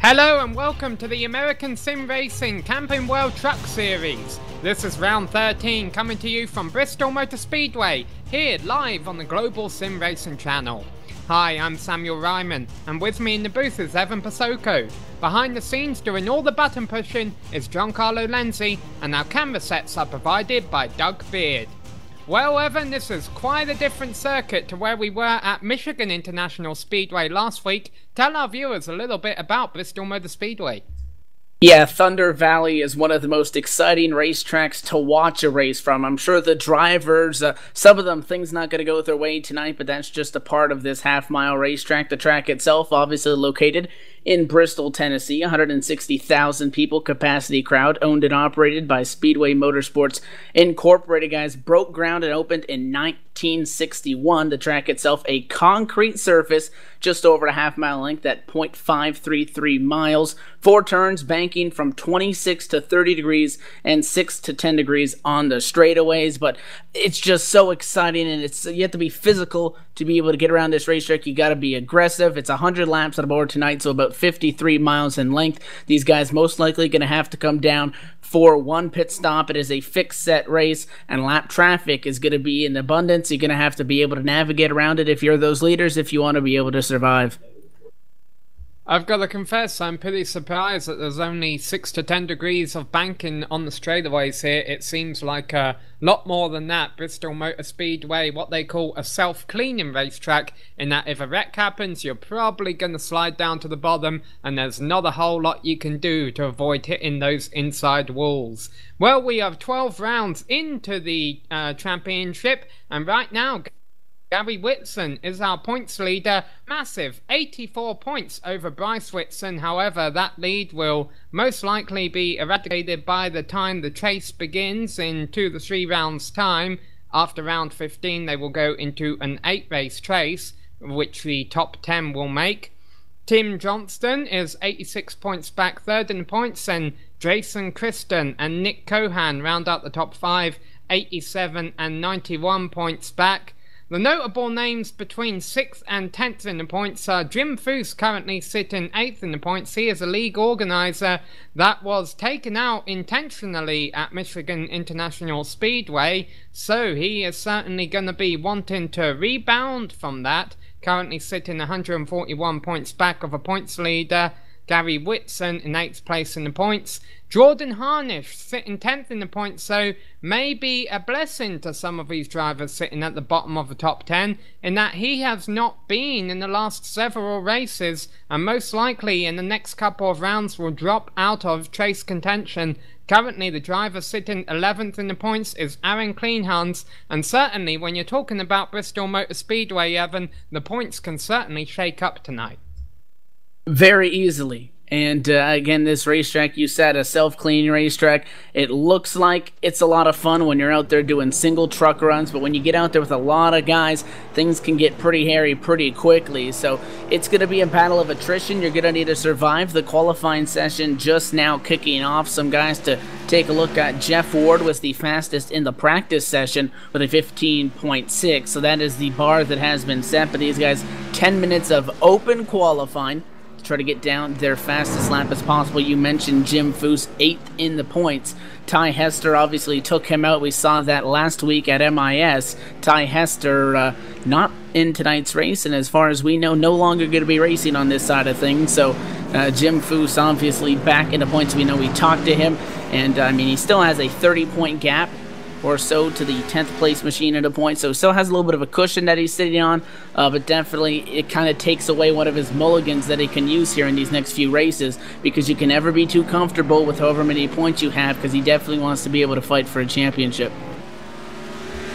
Hello and welcome to the American Sim Racing Camping World Truck Series. This is round 13 coming to you from Bristol Motor Speedway, here live on the Global Sim Racing channel. Hi, I'm Samuel Ryman, and with me in the booth is Evan Pasoko. Behind the scenes doing all the button pushing is Giancarlo Lenzi, and our camera sets are provided by Doug Beard. Well, Evan, this is quite a different circuit to where we were at Michigan International Speedway last week. Tell our viewers a little bit about Bristol Motor Speedway. Yeah, Thunder Valley is one of the most exciting racetracks to watch a race from. I'm sure the drivers, some of them, things not going to go their way tonight, but that's just a part of this half-mile racetrack. The track itself, obviously located in Bristol, Tennessee, 160,000 people capacity crowd, owned and operated by Speedway Motorsports Incorporated. Guys, broke ground and opened in 1961. The track itself, a concrete surface, just over a half-mile length at 0.533 miles. 4 turns, banking from 26 to 30 degrees and 6 to 10 degrees on the straightaways. But it's just so exciting, and you have to be physical to be able to get around this racetrack. You got to be aggressive. It's 100 laps on the board tonight, so about 53 miles in length. These guys most likely going to have to come down for one pit stop. It is a fixed set race, and lap traffic is going to be in abundance. You're going to have to be able to navigate around it if you're those leaders, if you want to be able to survive. I've got to confess, I'm pretty surprised that there's only 6 to 10 degrees of banking on the straightaways here. It seems like a lot more than that. Bristol Motor Speedway, what they call a self-cleaning racetrack, in that if a wreck happens, you're probably going to slide down to the bottom, and there's not a whole lot you can do to avoid hitting those inside walls. Well, we have 12 rounds into the championship, and right now, Gary Whitson is our points leader, massive 84 points over Bryce Whitson. However, that lead will most likely be eradicated by the time the chase begins in 2 to 3 rounds time. After round 15 they will go into an 8-race chase, which the top 10 will make. Tim Johnston is 86 points back third in points, and Jason Christen and Nick Cohan round out the top 5, 87 and 91 points back. The notable names between 6th and 10th in the points are Jim Foose, currently sitting 8th in the points. He is a league organizer that was taken out intentionally at Michigan International Speedway, so he is certainly going to be wanting to rebound from that. Currently sitting 141 points back of a points leader, Gary Whitson in 8th place in the points. Jordan Harnish sitting 10th in the points, so maybe a blessing to some of these drivers sitting at the bottom of the top 10, in that he has not been in the last several races, and most likely in the next couple of rounds will drop out of chase contention. Currently the driver sitting 11th in the points is Aaron Kleinhans, and certainly when you're talking about Bristol Motor Speedway, Evan, the points can certainly shake up tonight. Very easily. And again, this racetrack, you said, a self-cleaning racetrack. It looks like it's a lot of fun when you're out there doing single truck runs, but when you get out there with a lot of guys, things can get pretty hairy pretty quickly. So it's going to be a battle of attrition. You're going to need to survive. The qualifying session just now kicking off. Some guys to take a look at. Jeff Ward was the fastest in the practice session with a 15.6. So that is the bar that has been set. But these guys, 10 minutes of open qualifying. Try to get down their fastest lap as possible. You mentioned Jim Foose, 8th in the points. Ty Hester obviously took him out. We saw that last week at MIS. Ty Hester not in tonight's race, and as far as we know, no longer going to be racing on this side of things. So Jim Foose obviously back into points. We know we talked to him, and I mean, he still has a 30-point gap or so to the 10th place machine at a point, so still has a little bit of a cushion that he's sitting on, but definitely it kind of takes away one of his mulligans that he can use here in these next few races, because you can never be too comfortable with however many points you have, because he definitely wants to be able to fight for a championship.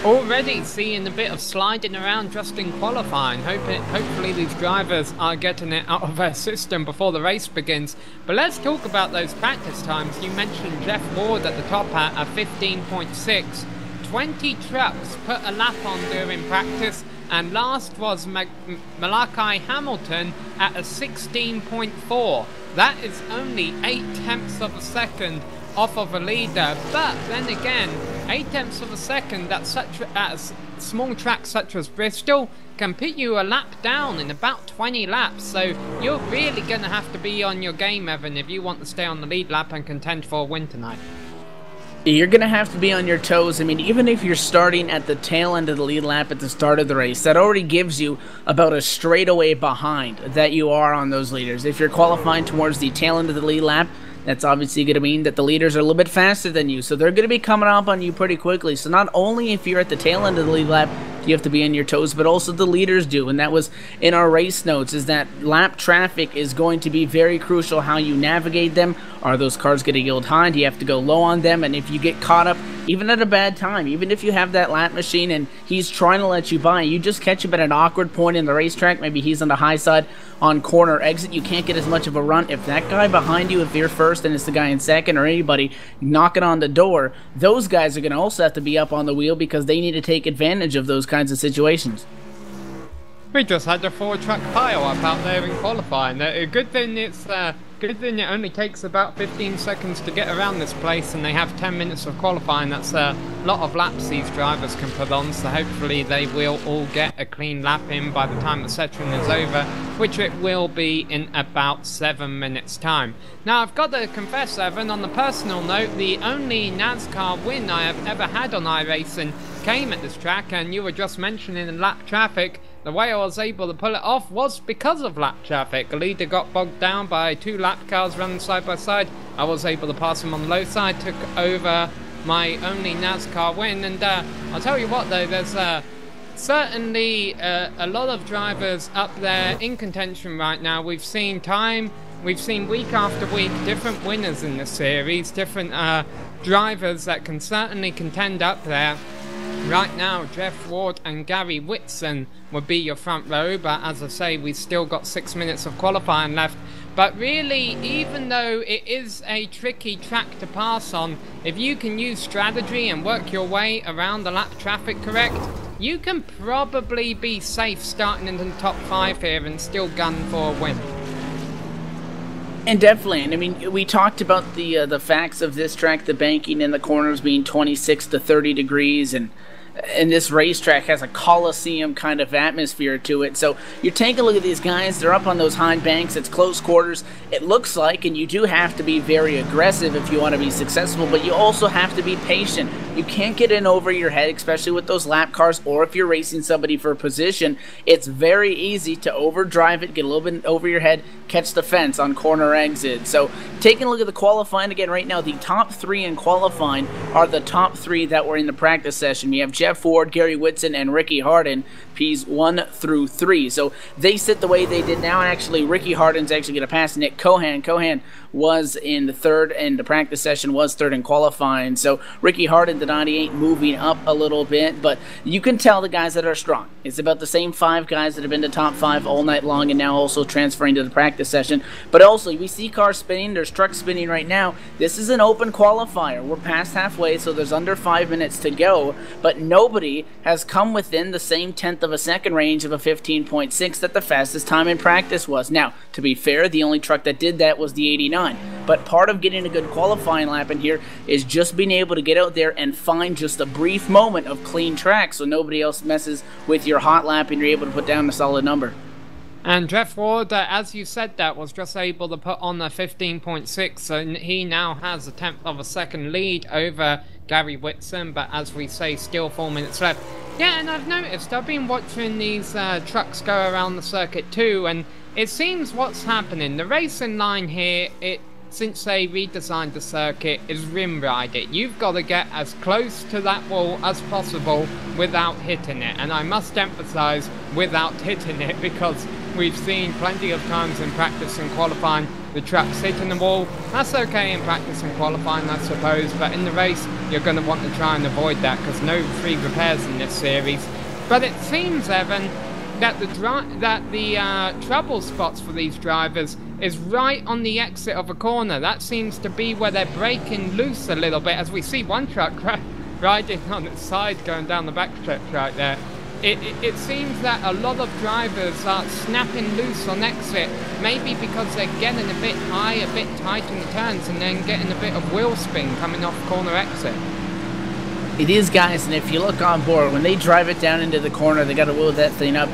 Already seeing a bit of sliding around just in qualifying. Hopefully these drivers are getting it out of their system before the race begins. But let's talk about those practice times. You mentioned Jeff Ward at the top at a 15.6. 20 trucks put a lap on during practice, and last was Malachi Hamilton at a 16.4. That is only 0.8 of a second off of a leader, but then again, 8/10 of a second at a small track such as Bristol can put you a lap down in about 20 laps. So you're really going to have to be on your game, Evan, if you want to stay on the lead lap and contend for a win tonight. You're going to have to be on your toes. I mean, even if you're starting at the tail end of the lead lap at the start of the race, that already gives you about a straightaway behind that you are on those leaders. If you're qualifying towards the tail end of the lead lap, that's obviously going to mean that the leaders are a little bit faster than you, so they're going to be coming up on you pretty quickly. So not only if you're at the tail end of the lead lap do you have to be on your toes, but also the leaders do, and that was in our race notes, is that lap traffic is going to be very crucial how you navigate them. Are those cars going to yield high? Do you have to go low on them? And if you get caught up, even at a bad time, even if you have that lap machine and he's trying to let you by, you just catch him at an awkward point in the racetrack, maybe he's on the high side on corner exit, you can't get as much of a run. If that guy behind you, if you're first and it's the guy in second or anybody knocking on the door, those guys are going to also have to be up on the wheel because they need to take advantage of those kinds of situations. We just had a 4-truck pile up out there in qualifying. A good thing it only takes about 15 seconds to get around this place, and they have 10 minutes of qualifying. That's a lot of laps these drivers can put on, so hopefully they will all get a clean lap in by the time the session is over, which it will be in about 7 minutes time. Now I've got to confess, Evan, on the personal note, the only NASCAR win I have ever had on iRacing came at this track, and you were just mentioning the lap traffic. The way I was able to pull it off was because of lap traffic. The leader got bogged down by 2 lap cars running side by side. I was able to pass him on the low side, took over my only NASCAR win, and I'll tell you what though, there's certainly a lot of drivers up there in contention right now. We've seen week after week different winners in this series, different drivers that can certainly contend up there. Right now, Jeff Ward and Gary Whitson would be your front row, but as I say, we've still got 6 minutes of qualifying left. But really, even though it is a tricky track to pass on, if you can use strategy and work your way around the lap traffic correct, you can probably be safe starting in the top 5 here and still gun for a win. And definitely, and I mean, we talked about the facts of this track, the banking in the corners being 26 to 30 degrees, and this racetrack has a coliseum kind of atmosphere to it. So you're taking a look at these guys, they're up on those high banks, it's close quarters, it looks like, and you do have to be very aggressive if you want to be successful, but you also have to be patient. You can't get in over your head, especially with those lap cars, or if you're racing somebody for a position, it's very easy to overdrive it, get a little bit over your head, catch the fence on corner exit. So taking a look at the qualifying again right now, the top 3 in qualifying are the top 3 that were in the practice session. We have Jeff Ford, Gary Whitson, and Ricky Harden, Ps 1 through 3. So they sit the way they did now. Actually, Ricky Harden's actually going to pass Nick Cohan. Cohan was in the 3rd, and the practice session was 3rd in qualifying. So Ricky Harden, the 98, moving up a little bit, but you can tell the guys that are strong. It's about the same 5 guys that have been to top 5 all night long and now also transferring to the practice session. But also, we see cars spinning, there's trucks spinning right now. This is an open qualifier. We're past halfway, so there's under 5 minutes to go, but nobody has come within the same 10th of a second range of a 15.6 that the fastest time in practice was. Now, to be fair, the only truck that did that was the 89. But part of getting a good qualifying lap in here is just being able to get out there and find just a brief moment of clean track so nobody else messes with your hot lap and you're able to put down a solid number. And Jeff Ward, as you said, that was just able to put on a 15.6, and he now has a 10th of a second lead over Gary Whitson, but as we say, still 4 minutes left. Yeah, and I've noticed, I've been watching these trucks go around the circuit too, and it seems what's happening, the racing line here, since they redesigned the circuit, is rim ride it. You've got to get as close to that wall as possible without hitting it, and I must emphasize without hitting it, because we've seen plenty of times in practice and qualifying the trucks hitting the wall. That's okay in practice and qualifying, I suppose, but in the race you're going to want to try and avoid that, because no free repairs in this series. But it seems, Evan, that the trouble spots for these drivers is right on the exit of a corner. That seems to be where they're breaking loose a little bit, as we see one truck riding on its side going down the backstretch right there. It seems that a lot of drivers are snapping loose on exit, maybe because they're getting a bit high, a bit tight in the turns, and then getting a bit of wheel spin coming off corner exit. These guys, and if you look on board, when they drive it down into the corner, they got to wheel that thing up.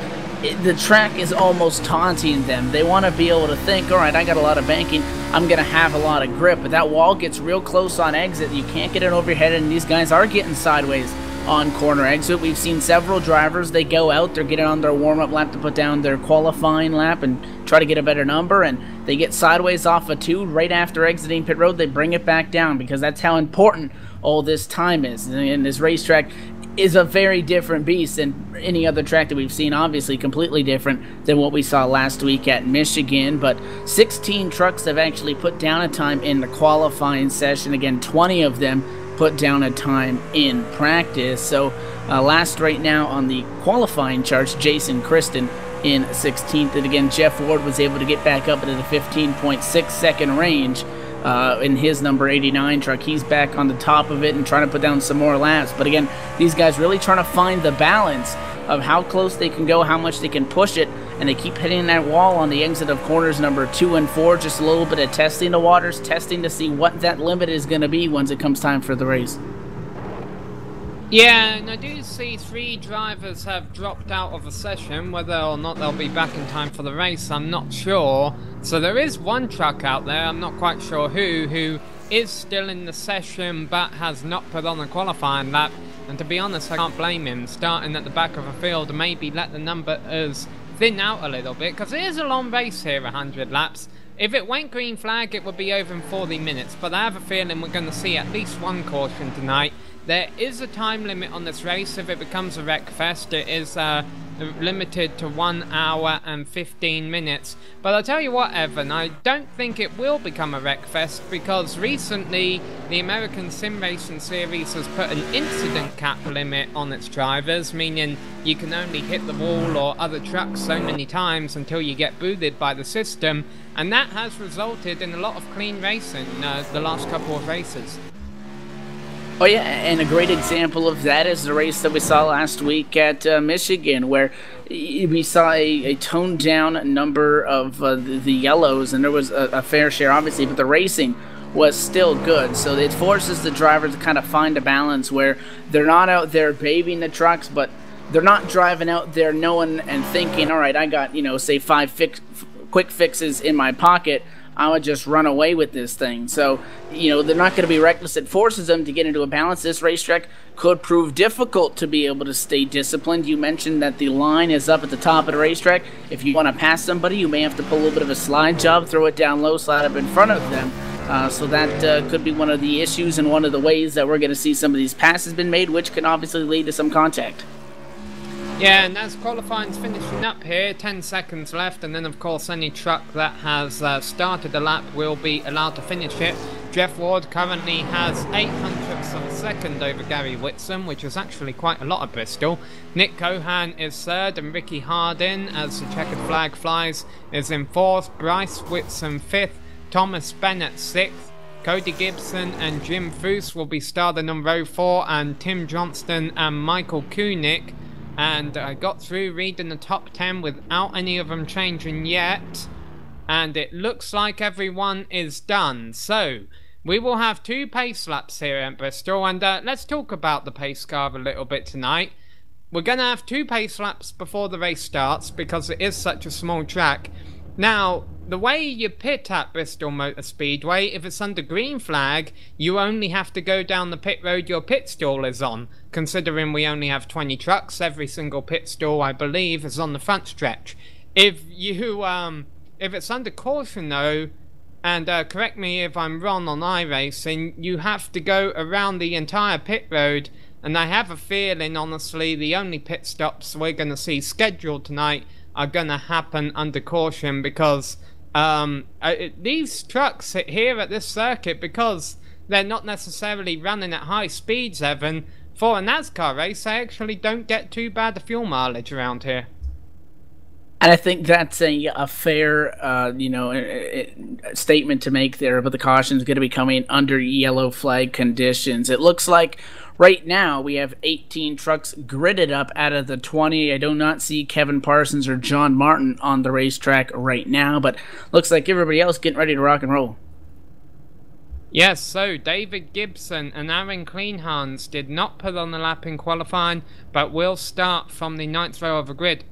The track is almost taunting them. They want to be able to think, all right, I got a lot of banking, I'm going to have a lot of grip, but that wall gets real close on exit. You can't get it over your head, and these guys are getting sideways on corner exit. We've seen several drivers, they go out, they're getting on their warm-up lap to put down their qualifying lap and try to get a better number, and they get sideways off a 2 right after exiting pit road. They bring it back down because that's how important all this time is. And this racetrack is a very different beast than any other track that we've seen, obviously completely different than what we saw last week at Michigan. But 16 trucks have actually put down a time in the qualifying session. Again, 20 of them put down a time in practice. So last right now on the qualifying charts, Jason Kristen in 16th. And again, Jeff Ward was able to get back up into the 15.6 second range in his number 89 truck. He's back on the top of it and trying to put down some more laps. But again, these guys really trying to find the balance of how close they can go, how much they can push it, and they keep hitting that wall on the exit of corners number 2 and 4. Just a little bit of testing the waters, testing to see what that limit is going to be once it comes time for the race. Yeah, and I do see 3 drivers have dropped out of the session. Whether or not they'll be back in time for the race, I'm not sure. So there is one truck out there, I'm not quite sure who is still in the session but has not put on a qualifying lap. And to be honest, I can't blame him. Starting at the back of the field, maybe let the numbers thin out a little bit, because it is a long race here, 100 laps. If it went green flag, it would be over in 40 minutes, but I have a feeling we're going to see at least one caution tonight. There is a time limit on this race. If it becomes a wreck fest, it is limited to 1 hour and 15 minutes. But I'll tell you what, Evan, I don't think it will become a wreck fest, because recently the American Sim Racing Series has put an incident cap limit on its drivers, meaning you can only hit the wall or other trucks so many times until you get booted by the system, and that has resulted in a lot of clean racing the last couple of races. Oh yeah, and a great example of that is the race that we saw last week at Michigan, where we saw a toned down number of the yellows, and there was a fair share, obviously, but the racing was still good. So it forces the drivers to kind of find a balance where they're not out there babying the trucks, but they're not driving out there knowing and thinking, all right, I got, say 5 quick fixes in my pocket, I would just run away with this thing. So, they're not going to be reckless. It forces them to get into a balance. This racetrack could prove difficult to be able to stay disciplined. You mentioned that the line is up at the top of the racetrack. If you want to pass somebody, you may have to pull a little bit of a slide job, throw it down low, slide up in front of them. So that could be one of the issues and one of the ways that we're going to see some of these passes been made, which can obviously lead to some contact. Yeah, and as qualifying's finishing up here, 10 seconds left, and then of course any truck that has started the lap will be allowed to finish it. Jeff Ward currently has 800ths of a second over Gary Whitson, which is actually quite a lot at Bristol. Nick Cohan is third, and Ricky Hardin, as the checkered flag flies, is in fourth. Bryce Whitson fifth, Thomas Bennett sixth. Cody Gibson and Jim Foose will be starting on row 4, and Tim Johnston and Michael Koenig. And I got through reading the top 10 without any of them changing yet. And it looks like everyone is done. So, we will have 2 pace laps here at Bristol. And let's talk about the pace car a little bit tonight. We're going to have 2 pace laps before the race starts, because it is such a small track. Now, the way you pit at Bristol Motor Speedway, if it's under green flag, you only have to go down the pit road your pit stall is on. Considering we only have 20 trucks, every single pit stall, I believe, is on the front stretch. If it's under caution though, and correct me if I'm wrong on iRacing, you have to go around the entire pit road, and I have a feeling, honestly, the only pit stops we're going to see scheduled tonight are going to happen under caution, because these trucks here at this circuit, because they're not necessarily running at high speeds, Evan, for a NASCAR race, they actually don't get too bad a fuel mileage around here. And I think that's a fair, statement to make there, but the caution is going to be coming under yellow flag conditions. It looks like right now we have 18 trucks gridded up out of the 20. I do not see Kevin Parsons or John Martin on the racetrack right now, but looks like everybody else getting ready to rock and roll. Yes, so David Gibson and Aaron Kleinhans did not put on the lap in qualifying, but will start from the 9th row of the grid.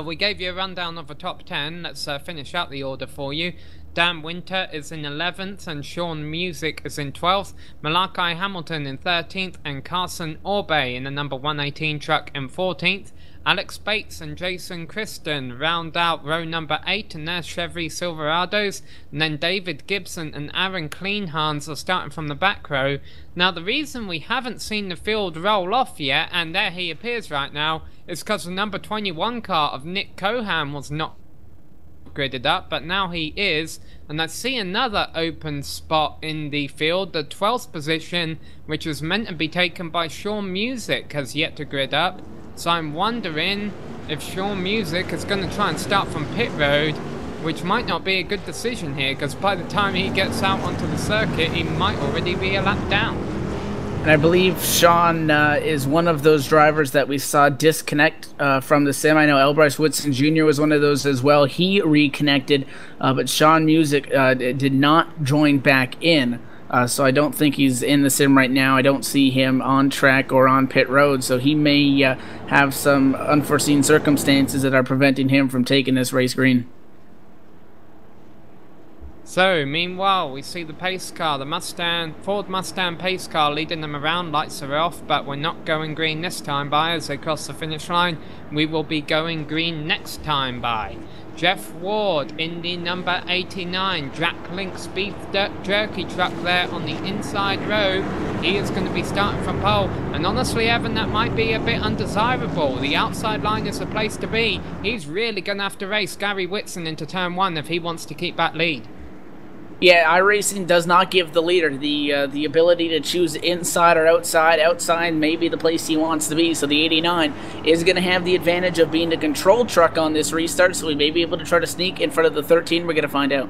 We gave you a rundown of the top 10. Let's finish out the order for you. Dan Winter is in 11th and Sean Music is in 12th. Malachi Hamilton in 13th and Carson Orbey in the number 118 truck in 14th. Alex Bates and Jason Christen round out row number 8 in their Chevy Silverados, and then David Gibson and Aaron Kleinhans are starting from the back row. Now the reason we haven't seen the field roll off yet, and there he appears right now, is because the number 21 car of Nick Cohan was not gridded up, but now he is, and I see another open spot in the field. The 12th position, which was meant to be taken by Sean Music, has yet to grid up. So I'm wondering if Sean Music is going to try and start from pit road, which might not be a good decision here, because by the time he gets out onto the circuit, he might already be a lap down. And I believe Sean is one of those drivers that we saw disconnect from the sim. I know Elbryce Woodson Jr. was one of those as well. He reconnected, but Sean Music did not join back in. So I don't think he's in the sim right now. I don't see him on track or on pit road, so he may have some unforeseen circumstances that are preventing him from taking this race green. So, meanwhile, we see the pace car, the Ford Mustang pace car leading them around. Lights are off, but we're not going green this time by as they cross the finish line. We will be going green next time by. Jeff Ward in the number 89 Jack Link's beef jerky truck there on the inside row. He is going to be starting from pole, and honestly, Evan, that might be a bit undesirable. The outside line is the place to be. He's really going to have to race Gary Whitson into turn 1 if he wants to keep that lead. Yeah, iRacing does not give the leader the ability to choose inside or outside. Outside may be the place he wants to be, so the 89 is going to have the advantage of being the control truck on this restart, so we may be able to try to sneak in front of the 13. We're going to find out.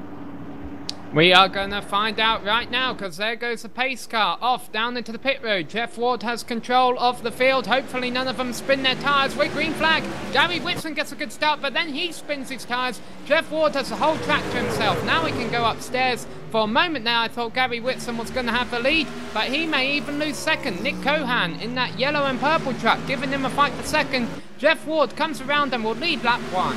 We are going to find out right now, because there goes the pace car off down into the pit road. Jeff Ward has control of the field. Hopefully none of them spin their tyres. With green flag, Gary Whitson gets a good start, but then he spins his tyres. Jeff Ward has the whole track to himself. Now he can go upstairs. For a moment now, I thought Gary Whitson was going to have the lead, but he may even lose second. Nick Cohan in that yellow and purple truck, giving him a fight for second. Jeff Ward comes around and will lead lap 1.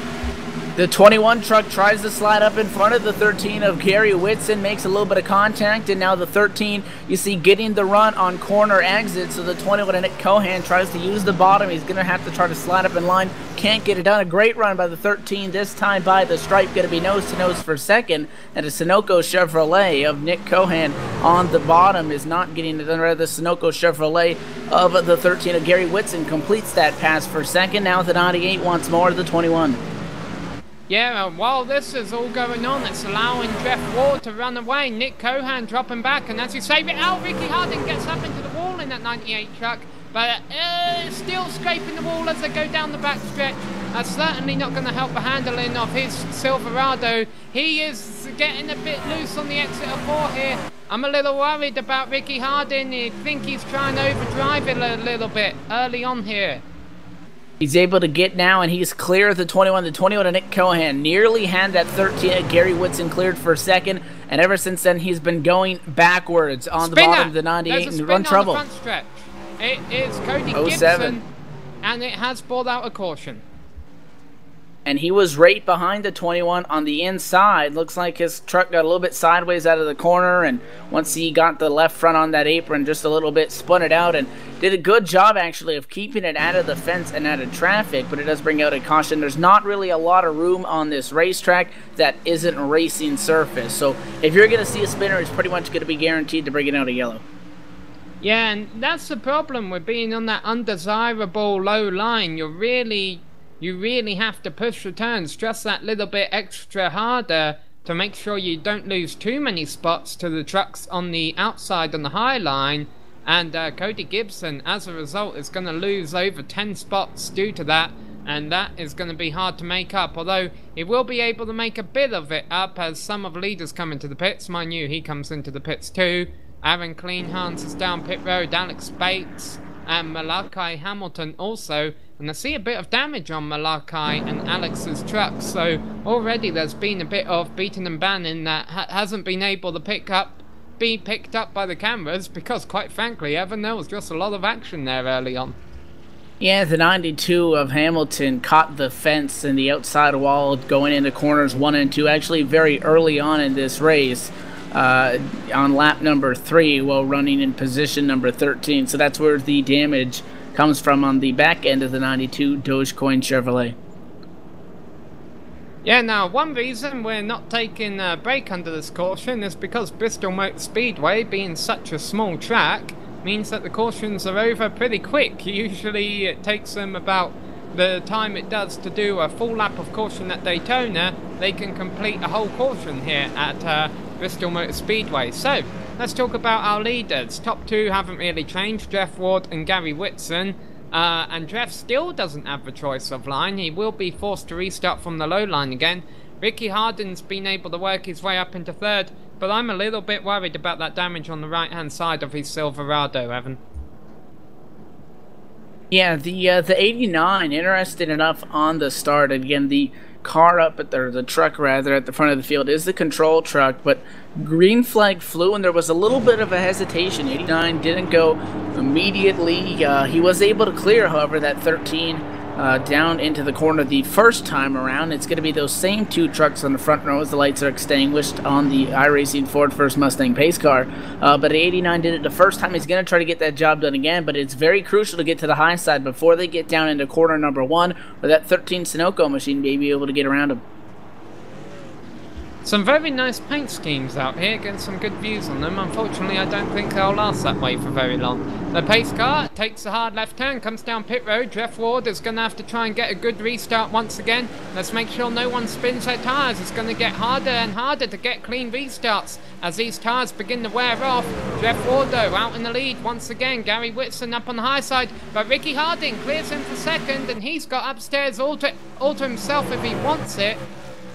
The 21 truck tries to slide up in front of the 13 of Gary Whitson, makes a little bit of contact, and now the 13, you see, getting the run on corner exit, so the 21 of Nick Cohan tries to use the bottom. He's going to have to try to slide up in line. Can't get it done. A great run by the 13, this time by the stripe, going to be nose-to-nose for second, and a Sunoco Chevrolet of Nick Cohan on the bottom is not getting it done. Rather, the Sunoco Chevrolet of the 13 of Gary Whitson completes that pass for second. Now the 98 wants more of the 21. Yeah, while this is all going on, it's allowing Jeff Ward to run away. Nick Cohan dropping back, and as you say, Ricky Harding gets up into the wall in that 98 truck, but still scraping the wall as they go down the back stretch. That's certainly not going to help the handling of his Silverado. He is getting a bit loose on the exit of 4 here. I'm a little worried about Ricky Harding. I think he's trying to overdrive it a little bit early on here. He's able to get now, and he's clear of the 21. The 21 of Nick Cohan nearly had that 13 of Gary Whitson cleared for second, and ever since then he's been going backwards on the bottom of the 98 and run trouble. Front stretch. It is Cody Gibson, and it has brought out a caution. And he was right behind the 21 on the inside. Looks like his truck got a little bit sideways out of the corner, and once he got the left front on that apron just a little bit, spun it out and did a good job actually of keeping it out of the fence and out of traffic, but it does bring out a caution. There's not really a lot of room on this racetrack that isn't a racing surface, so if you're going to see a spinner, it's pretty much going to be guaranteed to bring it out a yellow. Yeah, and that's the problem with being on that undesirable low line. You really have to push the turns just that little bit extra harder to make sure you don't lose too many spots to the trucks on the outside on the high line. And Cody Gibson, as a result, is going to lose over 10 spots due to that, and that is going to be hard to make up, although he will be able to make a bit of it up as some of the leaders come into the pits. Mind you, he comes into the pits too. Aaron Kleinhans is down pit road, Alex Bates and Malachi Hamilton also, and I see a bit of damage on Malachi and Alex's truck, so already there's been a bit of beating and banning that hasn't been able to pick up be picked up by the cameras because, quite frankly, Evan, there was just a lot of action there early on. Yeah, the 92 of Hamilton caught the fence and the outside wall going into corners 1 and 2 actually very early on in this race on lap number 3 while running in position number 13. So that's where the damage comes from on the back end of the 92 Dogecoin Chevrolet. Yeah, now, one reason we're not taking a break under this caution is because Bristol Motor Speedway, being such a small track, means that the cautions are over pretty quick. Usually it takes them about the time it does to do a full lap of caution at Daytona. They can complete a whole caution here at Bristol Motor Speedway. So, let's talk about our leaders. Top 2 haven't really changed, Jeff Ward and Gary Whitson. And Jeff still doesn't have the choice of line. He will be forced to restart from the low line again. Ricky Hardin's been able to work his way up into 3rd, but I'm a little bit worried about that damage on the right-hand side of his Silverado, Evan. Yeah, the 89, interesting enough on the start. Again, the car up at the truck rather at the front of the field is the control truck, but green flag flew and there was a little bit of a hesitation. 89 didn't go immediately. He was able to clear, however, that 13 down into the corner the first time around. It's going to be those same 2 trucks on the front row as the lights are extinguished on the iRacing Ford First Mustang pace car. But 89 did it the first time. He's going to try to get that job done again, but it's very crucial to get to the high side before they get down into corner number 1, or that 13 Sunoco machine may be able to get around him. Some very nice paint schemes out here, getting some good views on them. Unfortunately, I don't think they'll last that way for very long. The pace car takes a hard left turn, comes down pit road. Jeff Ward is going to have to try and get a good restart once again. Let's make sure no one spins their tyres. It's going to get harder and harder to get clean restarts as these tyres begin to wear off. Jeff Ward, though, out in the lead once again. Gary Whitson up on the high side, but Ricky Harding clears him for 2nd, and he's got upstairs all to himself if he wants it.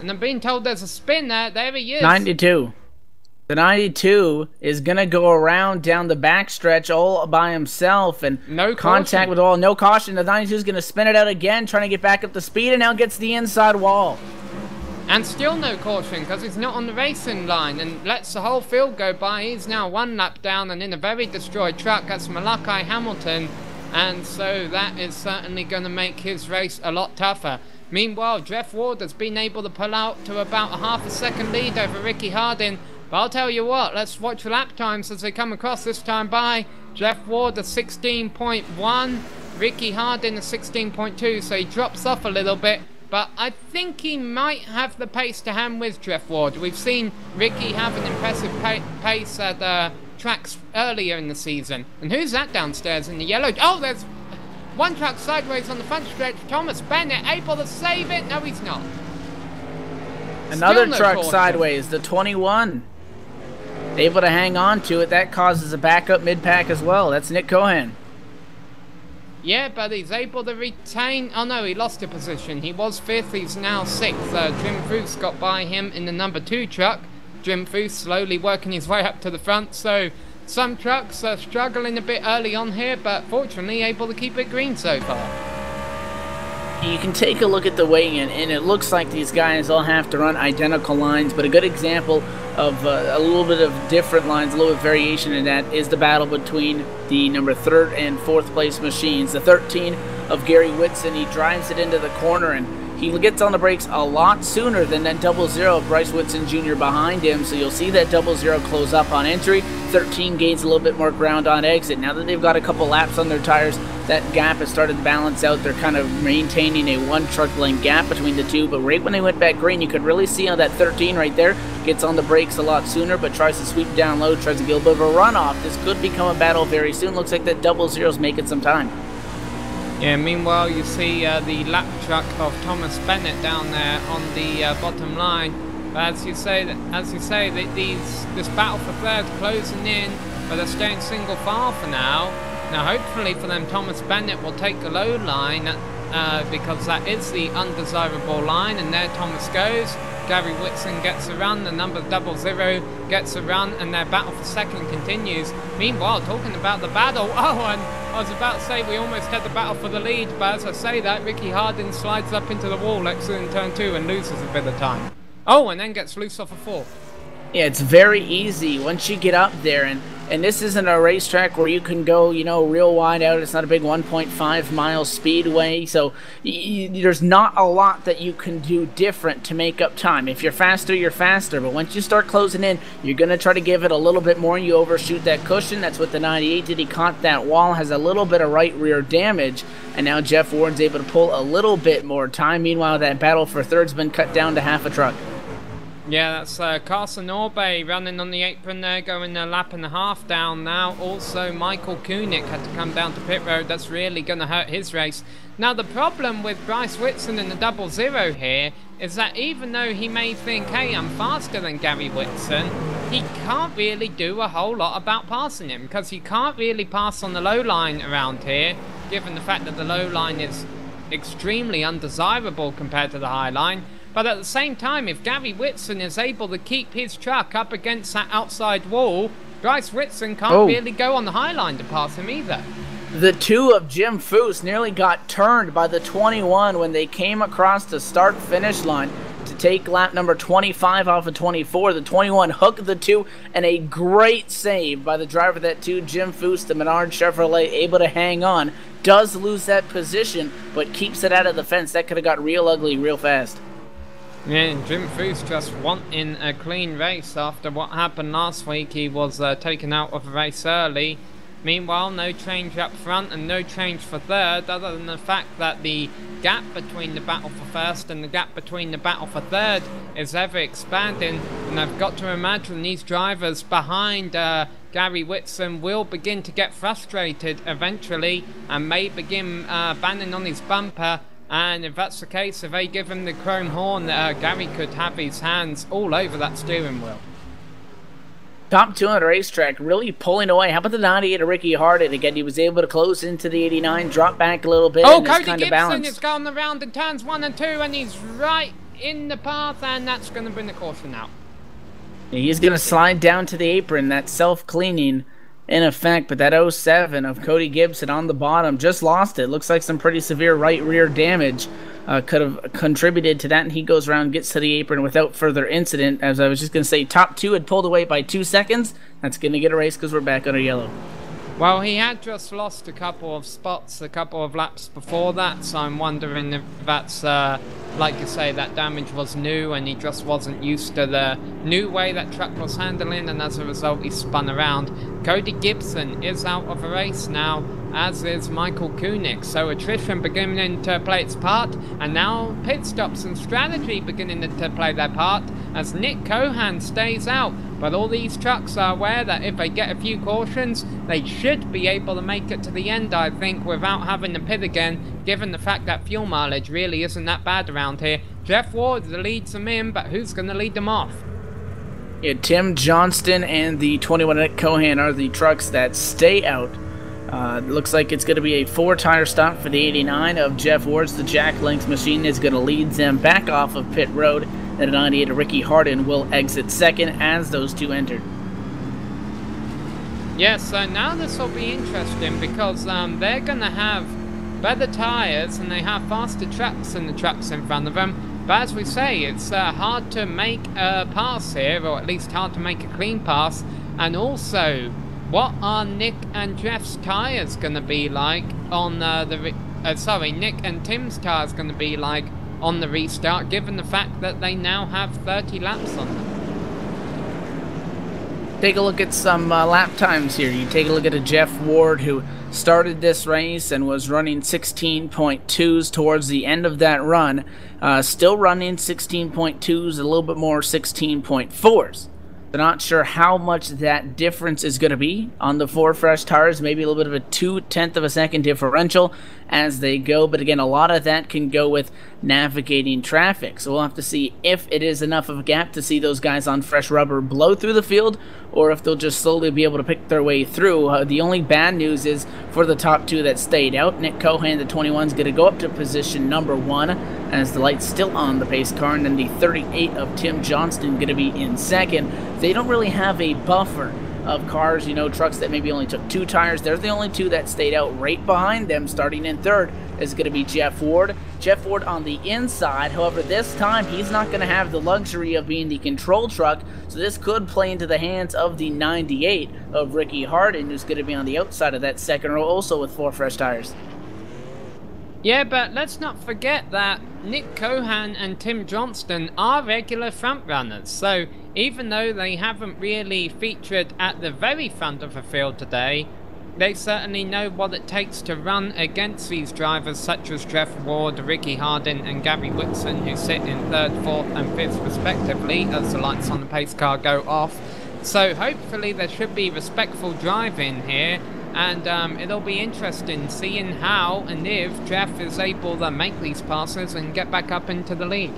And I'm being told there's a spin there. There he is. 92. The 92 is going to go around down the backstretch all by himself. And no contact with the wall. No caution. The 92 is going to spin it out again, trying to get back up to speed, and now gets the inside wall. And still no caution because he's not on the racing line and lets the whole field go by. He's now 1 lap down and in a very destroyed truck. That's Malachi Hamilton. And so that is certainly going to make his race a lot tougher. Meanwhile, Jeff Ward has been able to pull out to about a half a second lead over Ricky Harding. But I'll tell you what, let's watch the lap times as they come across this time by. Jeff Ward a 16.1, Ricky Harding a 16.2, so he drops off a little bit. But I think he might have the pace to hand with Jeff Ward. We've seen Ricky have an impressive pace at tracks earlier in the season. And who's that downstairs in the yellow? Oh, there's one truck sideways on the front stretch. Thomas Bennett able to save it. No, he's not. Another truck sideways, the 21. Able to hang on to it. That causes a backup mid-pack as well. That's Nick Cohen. Yeah, but he's able to retain... Oh, no, he lost a position. He was 5th. He's now 6th. Jim Foose got by him in the number 2 truck. Jim Foose slowly working his way up to the front. So some trucks are struggling a bit early on here, but fortunately able to keep it green so far. You can take a look at the weigh-in, and it looks like these guys all have to run identical lines, but a good example of a little bit of different lines, a little bit of variation in that, is the battle between the number 3rd and 4th place machines. The 13 of Gary Whitson, he drives it into the corner, and he gets on the brakes a lot sooner than that 00 of Bryce Whitson Jr. behind him, so you'll see that 00 close up on entry. 13 gains a little bit more ground on exit. Now that they've got a couple laps on their tires, that gap has started to balance out. They're kind of maintaining a 1 truck length gap between the two, but right when they went back green, you could really see how that 13 right there gets on the brakes a lot sooner, but tries to sweep down low, tries to get a little bit of a runoff. This could become a battle very soon. Looks like that 00's making some time. Yeah, meanwhile you see the lap truck of Thomas Bennett down there on the bottom line. But as you say, this battle for 3rd closing in, but they're staying single file for now. Now hopefully for them Thomas Bennett will take the low line because that is the undesirable line, and there Thomas goes. Gary Whitson gets a run, the number 00 gets a run, and their battle for 2nd continues. Meanwhile, talking about the battle, and I was about to say we almost had the battle for the lead, but as I say that, Ricky Harding slides up into the wall exiting turn 2 and loses a bit of time. Oh, and then gets loose off a 4. Yeah, it's very easy once you get up there, and this isn't a racetrack where you can go, you know, real wide out. It's not a big 1.5 mile speedway, so there's not a lot that you can do different to make up time. If you're faster, you're faster, but once you start closing in, you're going to try to give it a little bit more. You overshoot that cushion. That's what the 98 did. He caught that wall, has a little bit of right rear damage, and now Jeff Ward's able to pull a little bit more time. Meanwhile, that battle for third's been cut down to half a truck. Yeah, that's Carson Orbay running on the apron there, going a lap and a half down now. Also, Michael Koenig had to come down to pit road. That's really going to hurt his race. Now, the problem with Bryce Whitson in the 00 here is that even though he may think, hey, I'm faster than Gary Whitson, he can't really do a whole lot about passing him, because he can't really pass on the low line around here, given the fact that the low line is extremely undesirable compared to the high line. But at the same time, if Gary Whitson is able to keep his truck up against that outside wall, Bryce Whitson can't really go on the high line to pass him either. The two of Jim Foose nearly got turned by the 21 when they came across the start-finish line to take lap number 25 off of 24. The 21 hooked the two, and a great save by the driver of that two, Jim Foose, the Menard Chevrolet, able to hang on. Does lose that position, but keeps it out of the fence. That could have got real ugly real fast. Yeah, and Jim Foose just wanting a clean race after what happened last week. He was taken out of the race early. Meanwhile, no change up front and no change for third, other than the fact that the gap between the battle for first and the gap between the battle for third is ever expanding. And I've got to imagine these drivers behind Gary Whitson will begin to get frustrated eventually and may begin banging on his bumper. And if that's the case, if they give him the chrome horn, Gary could have his hands all over that steering wheel. Top two on the racetrack, really pulling away. How about the 98 of Ricky Harden? Again, he was able to close into the 89, drop back a little bit, and Cody kind of Gibson balance. is going around in turns 1 and 2, and he's right in the path, and that's going to bring the caution out. He's going to slide down to the apron. That self-cleaning in effect, but that 07 of Cody Gibson on the bottom just lost it. Looks like some pretty severe right rear damage could have contributed to that, and he goes around, gets to the apron without further incident. As I was just going to say, top two had pulled away by 2 seconds. That's going to get a race because we're back under yellow. Well, he had just lost a couple of spots, a couple of laps before that, so I'm wondering if that's, like you say, that damage was new and he just wasn't used to the new way that truck was handling, and as a result he spun around. Cody Gibson is out of the race now, as is Michael Koenig, so attrition beginning to play its part, and now pit stops and strategy beginning to play their part, as Nick Cohan stays out. But all these trucks are aware that if they get a few cautions, they should be able to make it to the end, I think, without having to pit again, given the fact that fuel mileage really isn't that bad around here. Jeff Ward leads them in, but who's going to lead them off? Yeah, Tim Johnston and the 21 Nick Cohan are the trucks that stay out. Looks like it's going to be a 4-tire stop for the 89 of Jeff Ward's. The Jack Links machine is going to lead them back off of pit road. And a 98 of Ricky Harden will exit second as those two entered. Yes, so now this will be interesting because they're going to have better tires and they have faster trucks than the trucks in front of them. But as we say, it's hard to make a pass here, or at least hard to make a clean pass. And also, what are Nick and Jeff's tires going to be like on Nick and Tim's tires going to be like on the restart, given the fact that they now have 30 laps on them? Take a look at some lap times here. You take a look at a Jeff Ward who started this race and was running 16.2s towards the end of that run. Still running 16.2s, a little bit more 16.4s. They're not sure how much that difference is going to be on the 4 fresh tires. Maybe a little bit of a 0.2 of a second differential as they go. But again, a lot of that can go with navigating traffic. So we'll have to see if it is enough of a gap to see those guys on fresh rubber blow through the field, or if they'll just slowly be able to pick their way through. The only bad news is for the top two that stayed out. Nick Cohan, the 21, is going to go up to position number 1 as the light's still on the pace car, and then the 38 of Tim Johnston going to be in second. They don't really have a buffer of cars, you know, trucks that maybe only took 2 tires. They're the only two that stayed out. Right behind them, starting in third, is going to be Jeff Ward. Jeff Ward on the inside. However, this time he's not going to have the luxury of being the control truck, so this could play into the hands of the 98 of Ricky Hardin, who's going to be on the outside of that second row, also with 4 fresh tires. Yeah, but let's not forget that Nick Cohan and Tim Johnston are regular front runners, so even though they haven't really featured at the very front of the field today, they certainly know what it takes to run against these drivers such as Jeff Ward, Ricky Hardin and Gary Whitson, who sit in 3rd, 4th and 5th respectively as the lights on the pace car go off. So hopefully there should be respectful driving here, and it'll be interesting seeing how and if Jeff is able to make these passes and get back up into the lead.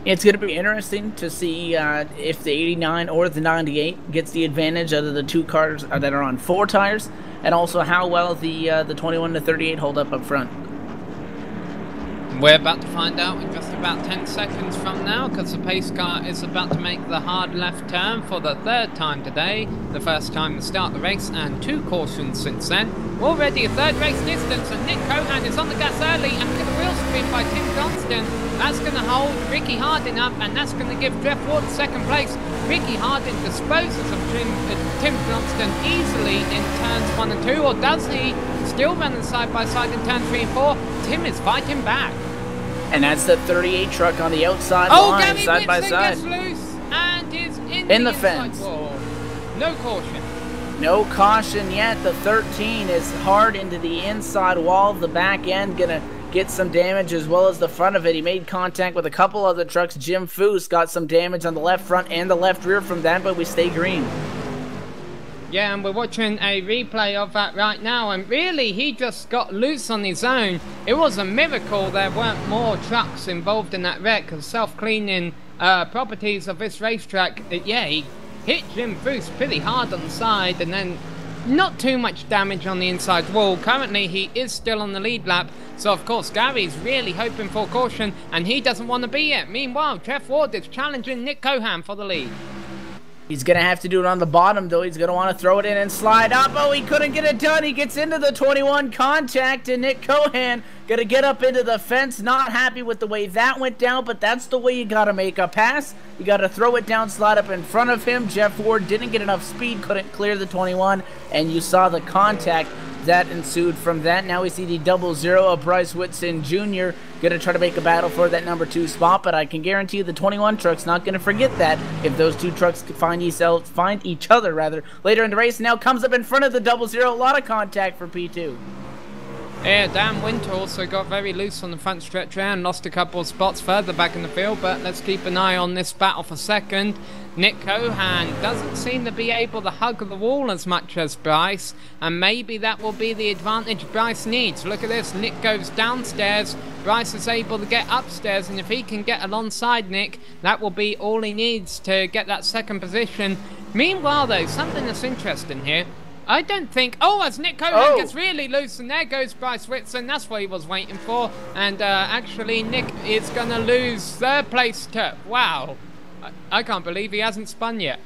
It's going to be interesting to see if the 89 or the 98 gets the advantage out of the 2 cars that are on 4 tires, and also how well the 21 to 38 hold up front. We're about to find out in just about 10 seconds from now, because the pace car is about to make the hard left turn for the 3rd time today, the first time to start the race, and 2 cautions since then. Already a 3rd race distance, and Nick Cohan is on the gas early, and look at the wheel spin by Tim Johnston. That's going to hold Ricky Hardin up, and that's going to give Jeff Ward 2nd place. Ricky Hardin disposes of Tim Johnston easily in turns 1 and 2, or does he? Still running side by side in turns 3 and 4. Tim is fighting back. And that's the 38 truck on the outside line, Gary side by Whitson side. Gets loose and is in the fence. Wall. No caution. No caution yet. The 13 is hard into the inside wall of the back end. Gonna get some damage as well as the front of it. He made contact with a couple other trucks. Jim Foose got some damage on the left front and the left rear from that, but we stay green. Yeah, and we're watching a replay of that right now, and really he just got loose on his own. It was a miracle there weren't more trucks involved in that wreck, because self-cleaning properties of this racetrack, yeah, he hit Jim Foose pretty hard on the side, and then not too much damage on the inside wall. Currently he is still on the lead lap, so of course Gary's really hoping for caution, and he doesn't want to be it. Meanwhile, Jeff Ward is challenging Nick Cohan for the lead. He's going to have to do it on the bottom, though. He's going to want to throw it in and slide up. Oh, he couldn't get it done. He gets into the 21 contact, and Nick Cohan going to get up into the fence. Not happy with the way that went down, but that's the way you got to make a pass. You got to throw it down, slide up in front of him. Jeff Ward didn't get enough speed, couldn't clear the 21, and you saw the contact that ensued from that. Now we see the 00 of Bryce Whitson Jr. going to try to make a battle for that number 2 spot, but I can guarantee you the 21 truck's not going to forget that if those 2 trucks find each other later in the race. Now comes up in front of the 00. A lot of contact for P2. Yeah, Dan Winter also got very loose on the front stretch there and lost a couple of spots further back in the field, but let's keep an eye on this battle for second. Nick Cohan doesn't seem to be able to hug the wall as much as Bryce, and maybe that will be the advantage Bryce needs. Look at this, Nick goes downstairs, Bryce is able to get upstairs, and if he can get alongside Nick, that will be all he needs to get that 2nd position. Meanwhile though, something that's interesting here, I don't think... Oh, as Nick Cohan gets really loose, and there goes Bryce Whitson. That's what he was waiting for. And actually, Nick is going to lose 3rd place to... Wow. I can't believe he hasn't spun yet.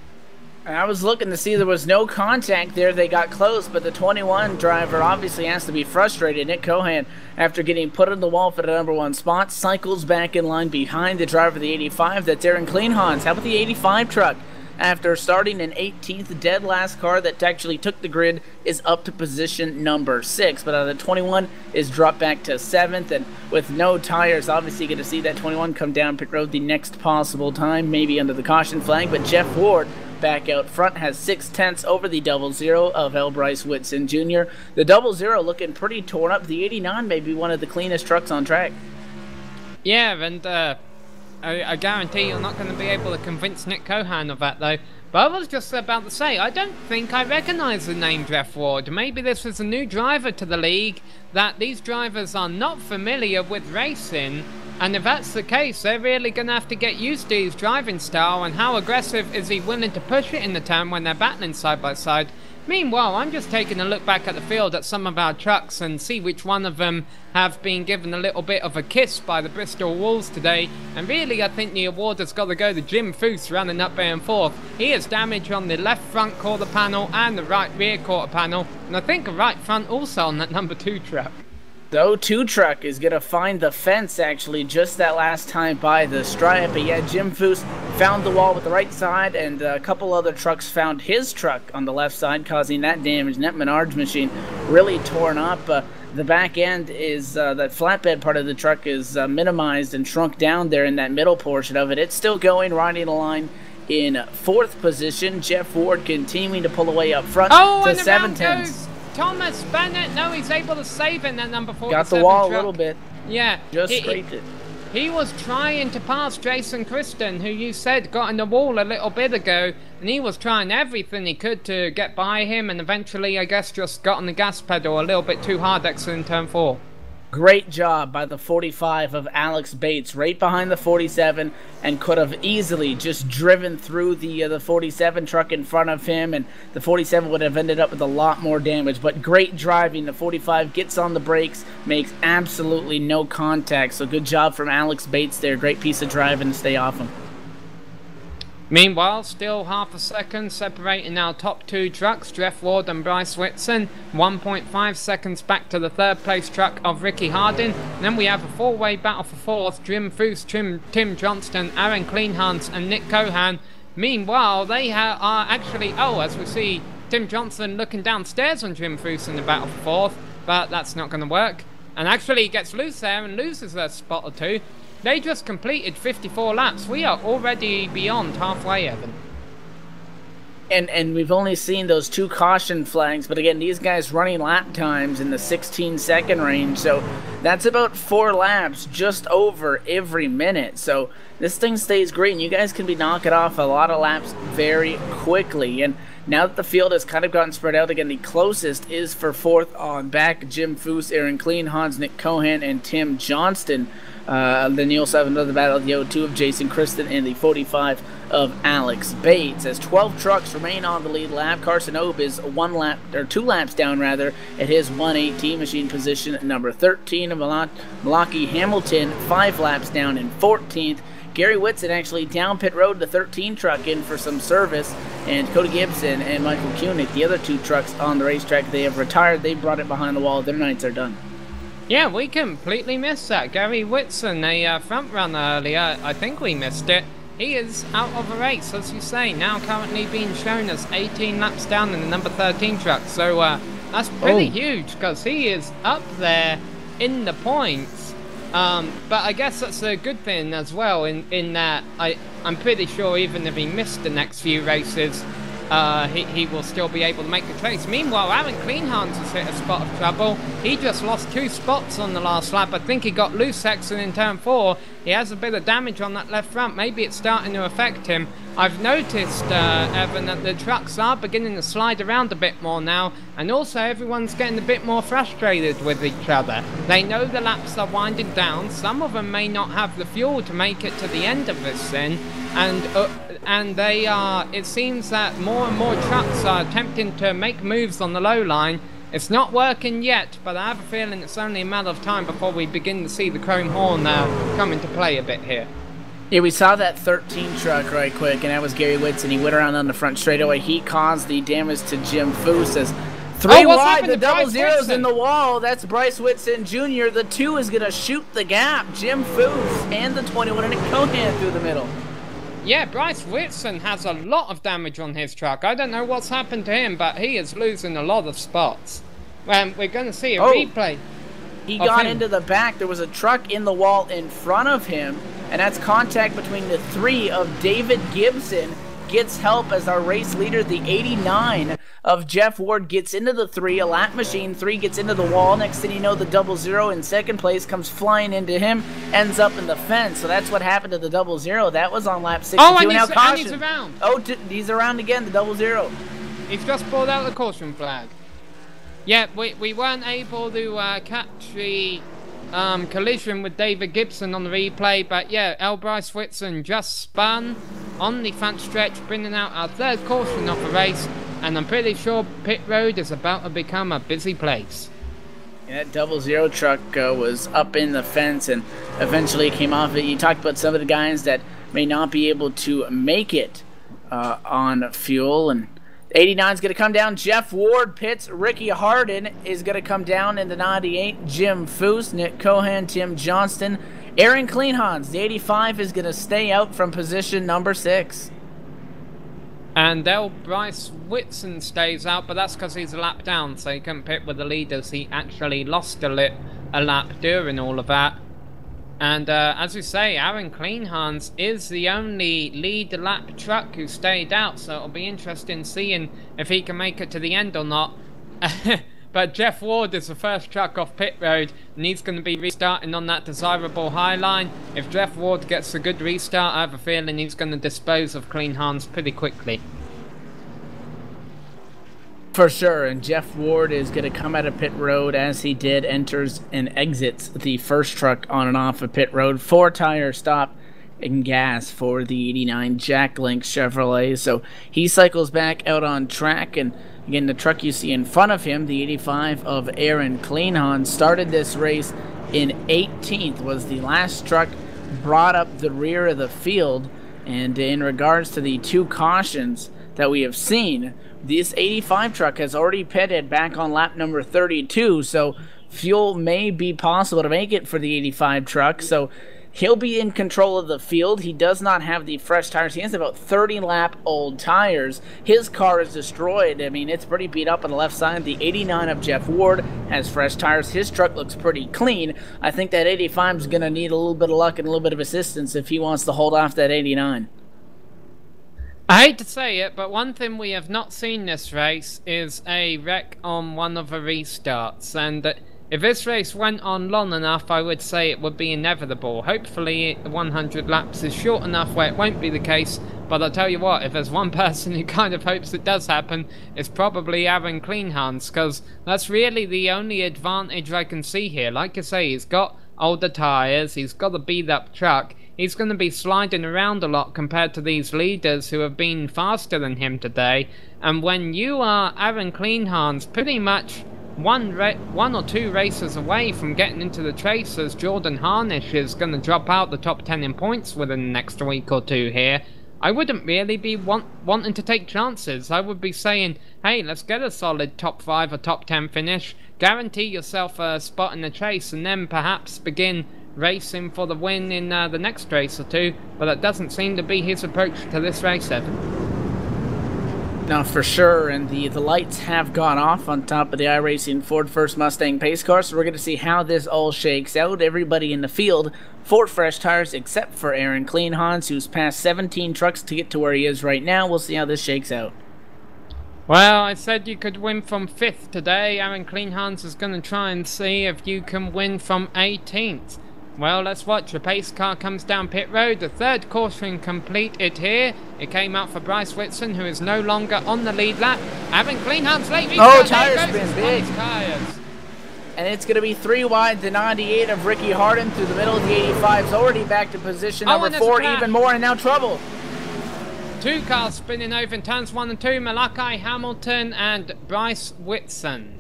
I was looking to see there was no contact there. They got close, but the 21 driver obviously has to be frustrated. Nick Cohan, after getting put on the wall for the number 1 spot, cycles back in line behind the driver of the 85. That's Aaron Kleinhans. How about the 85 truck? After starting an 18th, dead last car that actually took the grid is up to position number 6, but the 21 is dropped back to 7th, and with no tires, obviously going to see that 21 come down pit road the next possible time, maybe under the caution flag, but Jeff Ward back out front has 6/10 over the 00 of L. Bryce Whitson Jr. The 00 looking pretty torn up. The 89 may be one of the cleanest trucks on track. Yeah, and I guarantee you're not going to be able to convince Nick Cohan of that, though. But I was just about to say, I don't think I recognise the name Jeff Ward. Maybe this is a new driver to the league, that these drivers are not familiar with racing, and if that's the case, they're really going to have to get used to his driving style, and how aggressive is he willing to push it in the turn when they're battling side by side. Meanwhile, I'm just taking a look back at the field at some of our trucks and see which one of them have been given a little bit of a kiss by the Bristol Wolves today. And really, I think the award has got to go to Jim Foose running up there and forth. He has damage on the left front quarter panel and the right rear quarter panel. And I think a right front also on that number 2 truck. The O2 truck is going to find the fence, actually, just that last time by the stripe. But yeah, Jim Foose found the wall with the right side, and a couple other trucks found his truck on the left side, causing that damage. And that Menards machine really torn up. The back end is, that flatbed part of the truck is minimized and shrunk down there in that middle portion of it. It's still going, riding the line in 4th position. Jeff Ward continuing to pull away up front to 7/10. Thomas Bennett, no, he's able to save in that number 47 Got the wall truck. A little bit. Yeah. Just scraped it. He was trying to pass Jason Kristen, who you said got in the wall a little bit ago, and he was trying everything he could to get by him, and eventually, I guess, just got on the gas pedal a little bit too hard exiting turn 4. Great job by the 45 of Alex Bates, right behind the 47, and could have easily just driven through the 47 truck in front of him, and the 47 would have ended up with a lot more damage. But great driving. The 45 gets on the brakes, makes absolutely no contact. So good job from Alex Bates there. Great piece of driving to stay off him. Meanwhile, still half a second separating our top 2 trucks, Jeff Ward and Bryce Whitson. 1.5 seconds back to the 3rd place truck of Ricky Hardin. And then we have a 4-way battle for 4th. Jim Foose, Tim Johnston, Aaron Kleinhans and Nick Cohan. Meanwhile, they are actually, as we see Tim Johnston looking downstairs on Jim Foose in the battle for 4th. But that's not going to work. And actually he gets loose there and loses a spot or 2. They just completed 54 laps. We are already beyond halfway, Evan. And we've only seen those 2 caution flags, but again, these guys running lap times in the 16-second range, so that's about 4 laps just over every minute. So this thing stays great, and you guys can be knocking off a lot of laps very quickly. And now that the field has kind of gotten spread out again, the closest is for 4th on back, Jim Foose, Aaron Kleinhans, Nick Cohan, and Tim Johnston. Then you also have another battle of the O2 of Jason Kristen and the 45 of Alex Bates. As 12 trucks remain on the lead lap, Carson Obe is 2 laps down rather at his 118 machine position. Number 13 of Malachi Hamilton 5 laps down in 14th. Gary Whitson actually down pit road the 13 truck in for some service, and Cody Gibson and Michael Koenig, the other 2 trucks on the racetrack, they have retired. They brought it behind the wall. Their nights are done. Yeah, we completely missed that. Gary Whitson, a front runner earlier, I think we missed it. He is out of a race, as you say, now currently being shown as 18 laps down in the number 13 truck. So that's pretty huge, because he is up there in the points. But I guess that's a good thing as well, in that I'm pretty sure even if he missed the next few races, he will still be able to make the chase. Meanwhile, Aaron Kleinhans has hit a spot of trouble. He just lost 2 spots on the last lap. I think he got loose exiting in turn 4. He has a bit of damage on that left front. Maybe it's starting to affect him. I've noticed, Evan, that the trucks are beginning to slide around a bit more now, and also everyone's getting a bit more frustrated with each other. They know the laps are winding down. Some of them may not have the fuel to make it to the end of this thing, and they are, it seems that more and more trucks are attempting to make moves on the low line. It's not working yet, but I have a feeling it's only a matter of time before we begin to see the chrome horn come into play a bit here. Yeah, we saw that 13 truck right quick, and that was Gary Whitson. He went around on the front straightaway. He caused the damage to Jim Foose. As 3 wide, the double zeros in the wall. That's Bryce Whitson Jr. The 2 is going to shoot the gap. Jim Foose and the 21 and Cohan through the middle. Yeah, Bryce Whitson has a lot of damage on his truck. I don't know what's happened to him, but he is losing a lot of spots. We're going to see a replay. He got into the back. There was a truck in the wall in front of him, and that's contact between the 3 of David Gibson. Gets help as our race leader, the 89 of Jeff Ward, gets into the 3. A lap machine 3 gets into the wall. Next thing you know, the 00 in second place comes flying into him, ends up in the fence. So that's what happened to the 00. That was on lap 62. And now caution. he's around. He's around again, the 00. He's just pulled out the caution flag. Yeah, we weren't able to catch the collision with David Gibson on the replay, but yeah, Bryce Whitson just spun on the front stretch, bringing out our 3rd caution of the race, and I'm pretty sure pit road is about to become a busy place. Yeah, that 00 truck was up in the fence and eventually came off it. You talked about some of the guys that may not be able to make it on fuel, and 89 is going to come down. Jeff Ward pits. Ricky Harden is going to come down in the 98. Jim Foose, Nick Cohan, Tim Johnston, Aaron Kleinhans. The 85 is going to stay out from position number 6. And Bryce Whitson stays out, but that's because he's a lap down, so he couldn't pit with the leaders. He actually lost a lap during all of that. And as we say, Aaron Kleinhans is the only lead lap truck who stayed out, so it'll be interesting seeing if he can make it to the end or not. But Jeff Ward is the first truck off pit road, and he's going to be restarting on that desirable high line. If Jeff Ward gets a good restart, I have a feeling he's going to dispose of Kleinhans pretty quickly. For sure, and Jeff Ward is going to come out of pit road as he did, enters and exits the first truck on and off of pit road. 4-tire stop and gas for the 89 Jack Link Chevrolet. So he cycles back out on track, and again, the truck you see in front of him, the 85 of Aaron Kleinhans, started this race in 18th, was the last truck brought up the rear of the field. And in regards to the 2 cautions that we have seen, this 85 truck has already pitted back on lap number 32, so fuel may be possible to make it for the 85 truck. So he'll be in control of the field. He does not have the fresh tires. He has about 30 lap old tires. His car is destroyed. I mean, it's pretty beat up on the left side. The 89 of Jeff Ward has fresh tires. His truck looks pretty clean. I think that 85 is going to need a little bit of luck and a little bit of assistance if he wants to hold off that 89. I hate to say it, but one thing we have not seen this race is a wreck on one of the restarts, and if this race went on long enough, I would say it would be inevitable. Hopefully 100 laps is short enough where it won't be the case, but I'll tell you what, if there's one person who kind of hopes it does happen, it's probably Aaron Kleinhans, because that's really the only advantage I can see here. Like I say, he's got older tyres, he's got a beat up truck, he's going to be sliding around a lot compared to these leaders who have been faster than him today. And when you are Aaron Kleinhans pretty much one or two races away from getting into the chase, as Jordan Harnish is going to drop out the top 10 in points within the next week or two here, I wouldn't really be wanting to take chances. I would be saying, hey, let's get a solid top 5 or top 10 finish, guarantee yourself a spot in the chase, and then perhaps begin racing for the win in the next race or two. But that doesn't seem to be his approach to this race, Evan. No, for sure, and the lights have gone off on top of the iRacing Ford First Mustang pace car, so we're going to see how this all shakes out. Everybody in the field, 4 fresh tires except for Aaron Kleinhans, who's passed 17 trucks to get to where he is right now. We'll see how this shakes out. Well, I said you could win from 5th today. Aaron Kleinhans is going to try and see if you can win from 18th. Well, let's watch. The pace car comes down pit road. The 3rd caution completed here. It came out for Bryce Whitson, who is no longer on the lead lap. Aaron Kleinhans late. Oh, tires spin big. Tires. And it's going to be 3 wide. The 98 of Ricky Harden through the middle of the 85's already back to position number 4. Even more, and now trouble. 2 cars spinning over in turns 1 and 2. Malachi Hamilton and Bryce Whitson.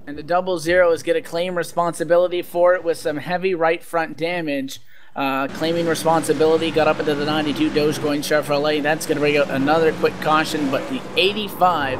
And the 00 is going to claim responsibility for it with some heavy right front damage. Claiming responsibility, got up into the 92 Dogecoin Chevrolet. That's going to bring out another quick caution, but the 85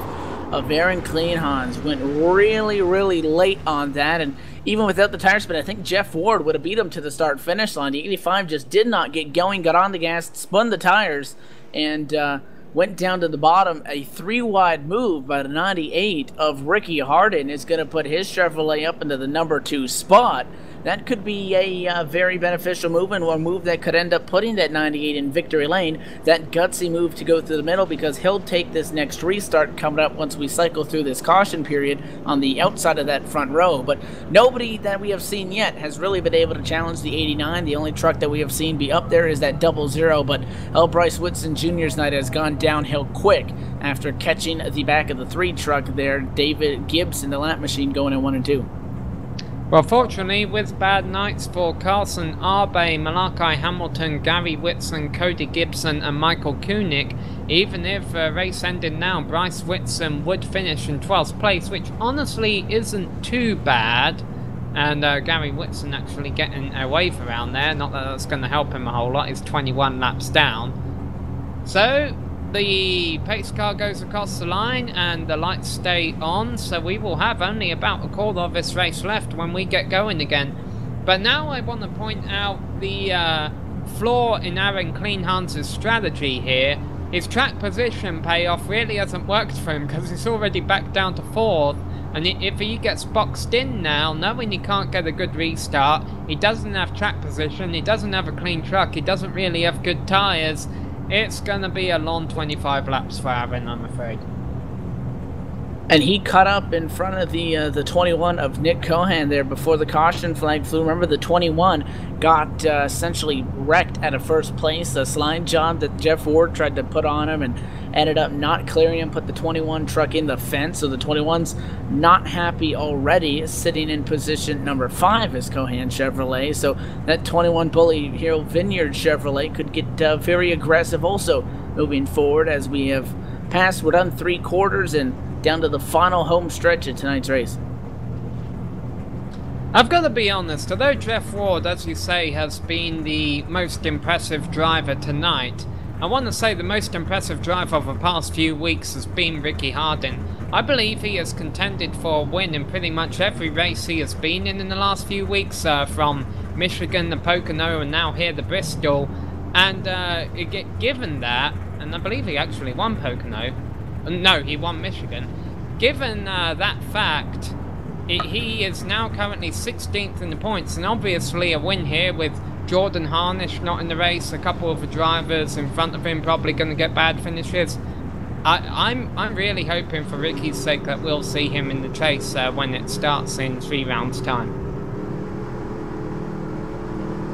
of Aaron Kleinhans went really, really late on that. And even without the tire spin, I think Jeff Ward would have beat him to the start-finish line. The 85 just did not get going, got on the gas, spun the tires, and went down to the bottom. A 3-wide move by the 98 of Ricky Harden is going to put his Chevrolet up into the number 2 spot. That could be a very beneficial move, and one move that could end up putting that 98 in victory lane. That gutsy move to go through the middle, because he'll take this next restart coming up once we cycle through this caution period on the outside of that front row. But nobody that we have seen yet has really been able to challenge the 89. The only truck that we have seen be up there is that 00, but Bryce Whitson Jr.'s night has gone downhill quick after catching the back of the 3 truck there. David Gibbs in the lap machine going in 1 and 2. Well, fortunately, with bad nights for Carson Arbe, Malachi Hamilton, Gary Whitson, Cody Gibson and Michael Koenig, even if race ended now, Bryce Whitson would finish in 12th place, which honestly isn't too bad. And Gary Whitson actually getting a wave around there, not that that's going to help him a whole lot, he's 21 laps down. So, The pace car goes across the line and the lights stay on, so we will have only about a quarter of this race left when we get going again. But now I want to point out the flaw in Aaron Kleinhans's strategy here. His track position payoff really hasn't worked for him because he's already back down to 4th. And if he gets boxed in now, knowing he can't get a good restart, he doesn't have track position, he doesn't have a clean truck, he doesn't really have good tyres, it's going to be a long 25 laps for Aaron, I'm afraid. And he cut up in front of the 21 of Nick Cohan there before the caution flag flew. Remember, the 21 got essentially wrecked at a first place. A slide job that Jeff Ward tried to put on him and ended up not clearing him, put the 21 truck in the fence. So the 21's not happy already, sitting in position number 5 as Cohan Chevrolet. So that 21 Bully Hero Vineyard Chevrolet could get very aggressive also moving forward as we have passed. We're done 3 quarters and down to the final home stretch of tonight's race. I've got to be honest, although Jeff Ward, as you say, has been the most impressive driver tonight, I want to say the most impressive driver of the past few weeks has been Ricky Hardin. I believe he has contended for a win in pretty much every race he has been in the last few weeks, from Michigan, the Pocono, and now here the Bristol. And given that, and I believe he actually won Pocono. No, he won Michigan. Given that fact, he is now currently 16th in the points, and obviously a win here with Jordan Harnish not in the race, a couple of the drivers in front of him probably going to get bad finishes. I'm really hoping for Ricky's sake that we'll see him in the chase when it starts in 3 rounds' time.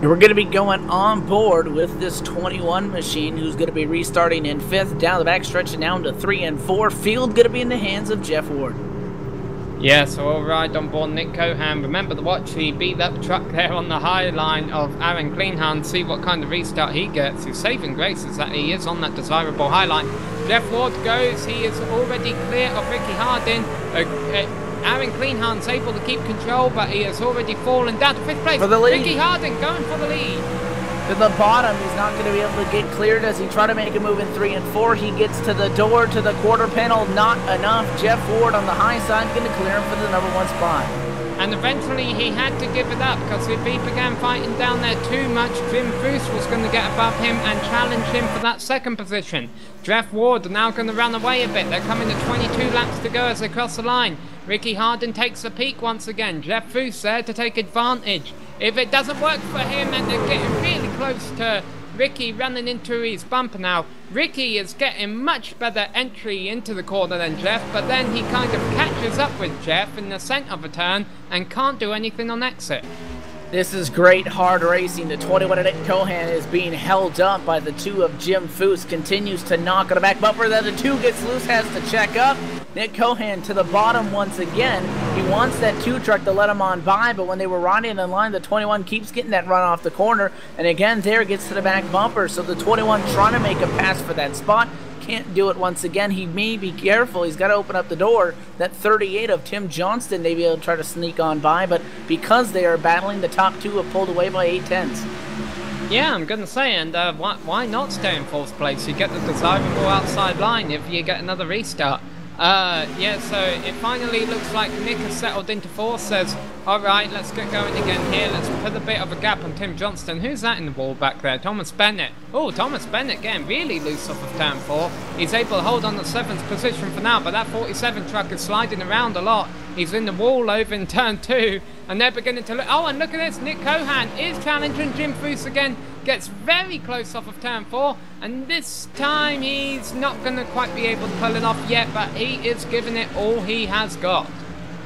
We're going to be going on board with this 21 machine, who's going to be restarting in 5th, down the back stretch and down to 3 and 4. Field going to be in the hands of Jeff Ward. Yeah, so we'll ride on board Nick Cohan. Remember to watch the beat up truck there on the high line of Aaron Kleinhans, see what kind of restart he gets. His saving grace is that he is on that desirable high line. Jeff Ward goes, he is already clear of Ricky Hardin. Aaron Kleinhan's able to keep control, but he has already fallen down to 5th place. For the lead. Ricky Hardin going for the lead. To the bottom, he's not going to be able to get cleared as he try to make a move in 3 and 4. He gets to the door, to the quarter panel, not enough. Jeff Ward on the high side going to clear him for the number 1 spot. And eventually he had to give it up, because if he began fighting down there too much, Jim Foose was going to get above him and challenge him for that 2nd position. Jeff Ward now going to run away a bit. They're coming to 22 laps to go as they cross the line. Ricky Hardin takes the peak once again. Jeff Foose there to take advantage. If it doesn't work for him and they're getting really close to Ricky running into his bumper now, Ricky is getting much better entry into the corner than Jeff, but then he kind of catches up with Jeff in the centre of a turn and can't do anything on exit. This is great hard racing. The 21 of Nick Cohan is being held up by the 2 of Jim Foose. Continues to knock on the back bumper. Then the 2 gets loose, has to check up. Nick Cohan to the bottom once again. He wants that 2 truck to let him on by, but when they were riding in line, the 21 keeps getting that run off the corner. And again, there gets to the back bumper. So the 21 trying to make a pass for that spot. Can't do it once again. He may be careful. He's got to open up the door. That 38 of Tim Johnston may be able to try to sneak on by, but because they are battling, the top 2 have pulled away by 8/10. Yeah, I'm going to say, and why not stay in 4th place? You get the desirable outside line if you get another restart. Yeah, so it finally looks like Nick has settled into 4th, says, alright, let's get going again here, let's put a bit of a gap on Tim Johnston. Who's that in the wall back there? Thomas Bennett. Oh, Thomas Bennett getting really loose off of turn 4. He's able to hold on the 7th position for now, but that 47 truck is sliding around a lot. He's in the wall over in turn 2, and they're beginning to look. Oh, and look at this, Nick Cohan is challenging Jim Foose again. Gets very close off of turn 4, and this time he's not going to quite be able to pull it off yet, but he is giving it all he has got.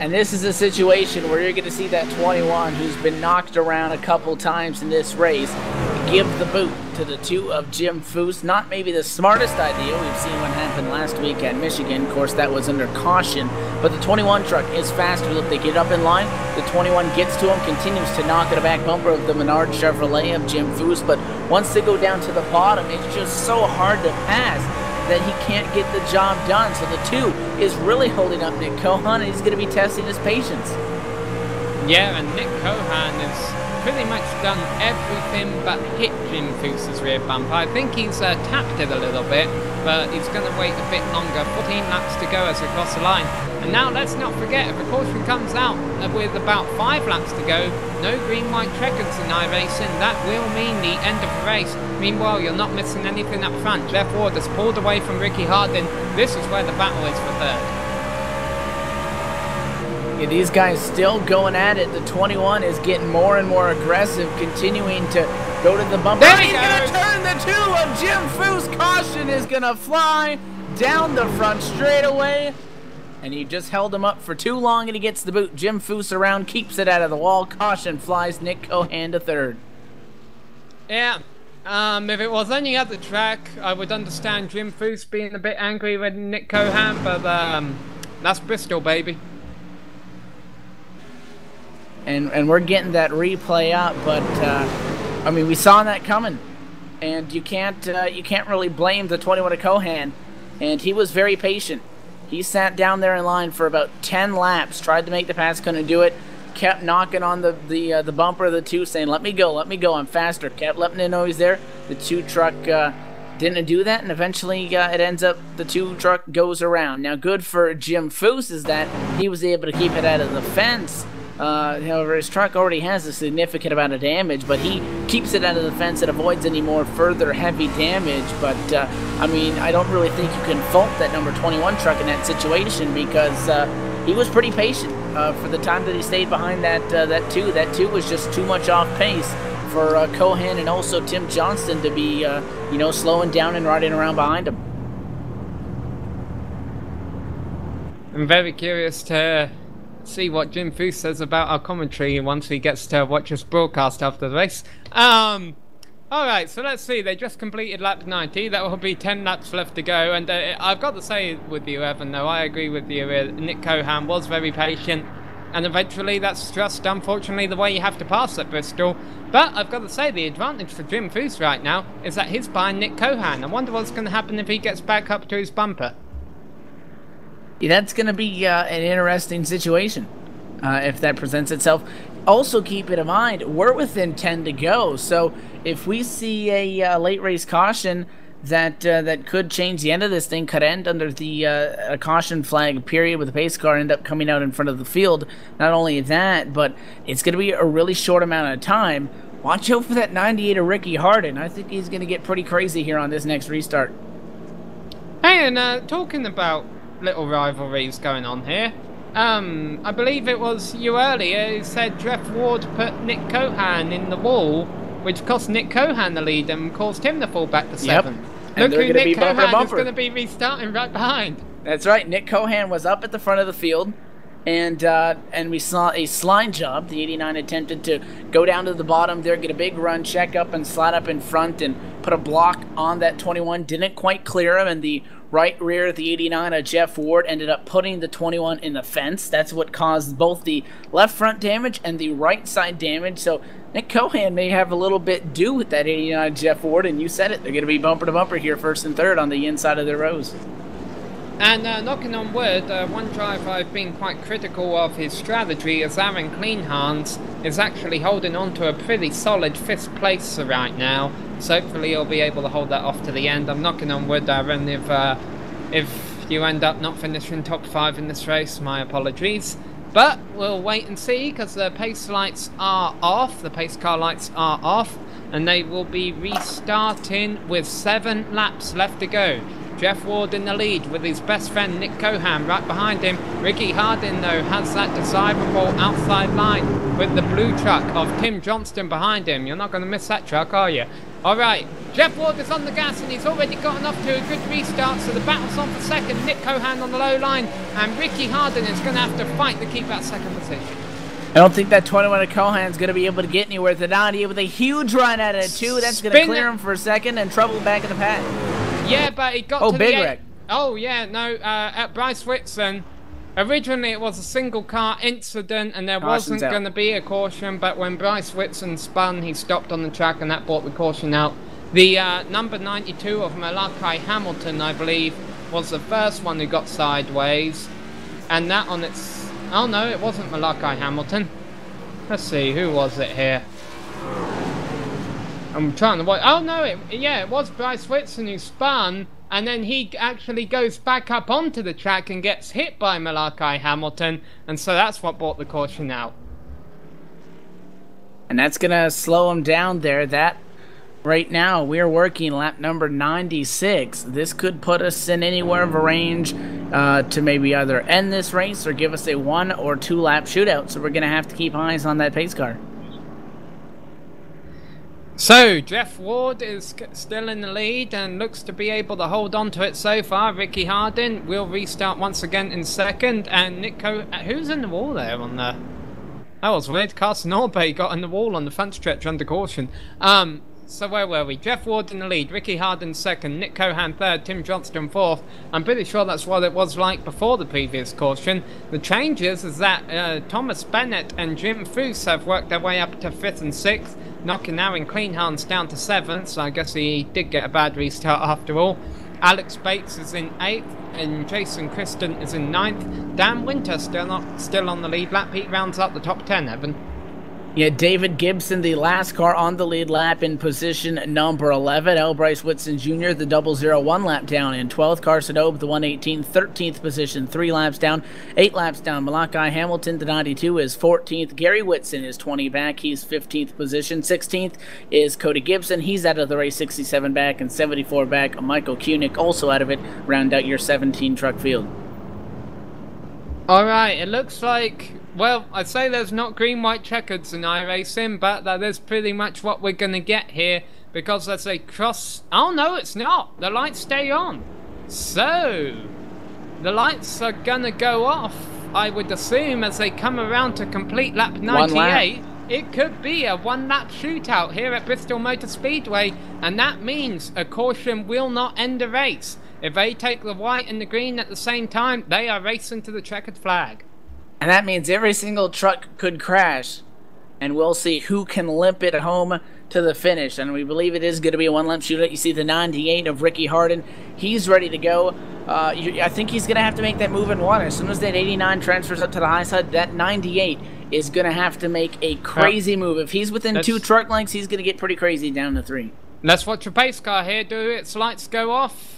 And this is a situation where you're going to see that 21, who's been knocked around a couple times in this race, give the boot to the 2 of Jim Foose. Not maybe the smartest idea. We've seen what happened last week at Michigan. Of course, that was under caution. But the 21 truck is faster. Look, they get up in line. The 21 gets to him, continues to knock at the back bumper of the Menard Chevrolet of Jim Foose. But once they go down to the bottom, it's just so hard to pass that he can't get the job done. So the 2 is really holding up Nick Cohan, and he's going to be testing his patience. Yeah, and Nick Cohan has pretty much done everything but hit Jim Jim Fuchs's rear bumper. I think he's tapped it a little bit, but he's going to wait a bit longer. 14 laps to go as we cross the line. And now let's not forget, if a caution comes out with about 5 laps to go, no green-white checkers in iRacing, that will mean the end of the race. Meanwhile, you're not missing anything up front. Jeff Ward has pulled away from Ricky Hardin. This is where the battle is for third. Yeah, these guys still going at it. The 21 is getting more and more aggressive, continuing to go to the bumper. There he's going to turn the 2 of Jim Foose. Caution is going to fly down the front straightaway. And he just held him up for too long, and he gets the boot. Jim Foose around, keeps it out of the wall. Caution flies. Nick Cohan to third. Yeah. If it was any other track, I would understand Jim Foose being a bit angry with Nick Cohan, but that's Bristol, baby. And we're getting that replay up, but I mean, we saw that coming, and you can't really blame the 21 of Cohan, and he was very patient. He sat down there in line for about 10 laps, tried to make the pass, couldn't do it, kept knocking on the bumper of the 2, saying, let me go, I'm faster, kept letting him know he's there. The 2 truck didn't do that, and eventually it ends up the 2 truck goes around. Now, good for Jim Foose is that he was able to keep it out of the fence. However, his truck already has a significant amount of damage, but he keeps it out of the fence and avoids any more further heavy damage. But, I mean, I don't really think you can fault that number 21 truck in that situation, because he was pretty patient for the time that he stayed behind that 2. That 2 was just too much off pace for Cohan and also Tim Johnston to be, you know, slowing down and riding around behind him. I'm very curious to see what Jim Foose says about our commentary once he gets to watch us broadcast after the race. Alright, so let's see. They just completed lap 90. That will be 10 laps left to go. And I've got to say with you, Evan, though, I agree with you. Nick Cohan was very patient. And eventually, that's just, unfortunately, the way you have to pass at Bristol. But I've got to say, the advantage for Jim Foose right now is that he's behind Nick Cohan. I wonder what's going to happen if he gets back up to his bumper. Yeah, that's going to be an interesting situation if that presents itself. Also, keep it in mind, we're within 10 to go. So if we see a late race caution that could change the end of this thing, could end under the caution flag period with the pace car end up coming out in front of the field. Not only that, but it's going to be a really short amount of time. Watch out for that 98 of Ricky Hardin. I think he's going to get pretty crazy here on this next restart. Hey, and talking about little rivalries going on here. I believe it was you earlier who said Jeff Ward put Nick Cohan in the wall, which cost Nick Cohan the lead and caused him to fall back to 7th. Yep. Look who Nick Cohan is going to be restarting right behind. That's right. Nick Cohan was up at the front of the field, and we saw a slide job. The 89 attempted to go down to the bottom there, get a big run, check up, and slide up in front and put a block on that 21. Didn't quite clear him, and the right rear of the 89 of Jeff Ward ended up putting the 21 in the fence. That's what caused both the left front damage and the right side damage. So Nick Cohan may have a little bit due with that 89 Jeff Ward, and you said it. They're going to be bumper to bumper here, first and third on the inside of their rows. And knocking on wood, one driver I've been quite critical of his strategy is Aaron Cleanhands is actually holding on to a pretty solid 5th place right now. So hopefully he'll be able to hold that off to the end. I'm knocking on wood, Aaron. If you end up not finishing top 5 in this race, my apologies. But we'll wait and see, because the pace lights are off, the pace car lights are off, and they will be restarting with 7 laps left to go. Jeff Ward in the lead with his best friend Nick Cohan right behind him. Ricky Hardin, though, has that desirable outside line with the blue truck of Tim Johnston behind him. You're not going to miss that truck, are you? Alright, Jeff Ward is on the gas and he's already gotten off to a good restart, so the battle's on for second. Nick Cohan on the low line, and Ricky Hardin is going to have to fight to keep that second position. I don't think that 21 of Cohan's going to be able to get anywhere with the 90 with a huge run out of it, too. That's going to clear him for a second and trouble back in the pad. Yeah, but he got to the big wreck. Oh, yeah, no, at Bryce Whitson, originally it was a single car incident and there wasn't going to be a caution, but when Bryce Whitson spun, he stopped on the track and that brought the caution out. The number 92 of Malachi Hamilton, I believe, was the first one who got sideways, and that on its... Oh, no, it wasn't Malachi Hamilton. Let's see, who was it here? I'm trying to watch. Oh no, it was Bryce Whitson who spun, and then he actually goes back up onto the track and gets hit by Malachi Hamilton, and so that's what brought the caution out. And that's going to slow him down there. That right now, we're working lap number 96. This could put us in anywhere of a range to maybe either end this race or give us a 1 or 2 lap shootout. So we're going to have to keep eyes on that pace car. So, Jeff Ward is still in the lead and looks to be able to hold on to it so far. Ricky Hardin will restart once again in second. And who's in the wall there on the... That was weird. Carson Orbay got in the wall on the front stretch under caution. So where were we? Jeff Ward in the lead, Ricky Hardin second, Nick Cohan third, Tim Johnston fourth. I'm pretty sure that's what it was like before the previous caution. The changes is that Thomas Bennett and Jim Foose have worked their way up to 5th and 6th, knocking Aaron Cleanhans down to 7th, so I guess he did get a bad restart after all. Alex Bates is in 8th, and Jason Kristen is in 9th. Dan Winter still on the lead lap. He rounds up the top 10, Evan. Yeah, David Gibson, the last car on the lead lap in position number 11. L. Bryce Whitson Jr., the 001 lap down in 12th. Carson Obe, the 118, 13th position, 3 laps down, 8 laps down. Malachi Hamilton, the 92, is 14th. Gary Whitson is 20 back. He's 15th position. 16th is Cody Gibson. He's out of the race, 67 back, and 74 back. Michael Koenig also out of it. Round out your 17 truck field. Alright, it looks like... Well, I'd say there's not green-white checkers in iRacing, but that is pretty much what we're going to get here, because there's a cross... Oh, no, it's not. The lights stay on. So, the lights are going to go off, I would assume, as they come around to complete lap 98. It could be a 1-lap shootout here at Bristol Motor Speedway, and that means a caution will not end the race. If they take the white and the green at the same time, they are racing to the checkered flag. And that means every single truck could crash, and we'll see who can limp it home to the finish. And we believe it is going to be a 1-lap shootout. You see the 98 of Ricky Hardin. He's ready to go. I think he's going to have to make that move in 1. As soon as that 89 transfers up to the high side, that 98 is going to have to make a crazy move. If he's within 2 truck lengths, he's going to get pretty crazy down to 3. Let's watch a pace car here. Do its lights go off?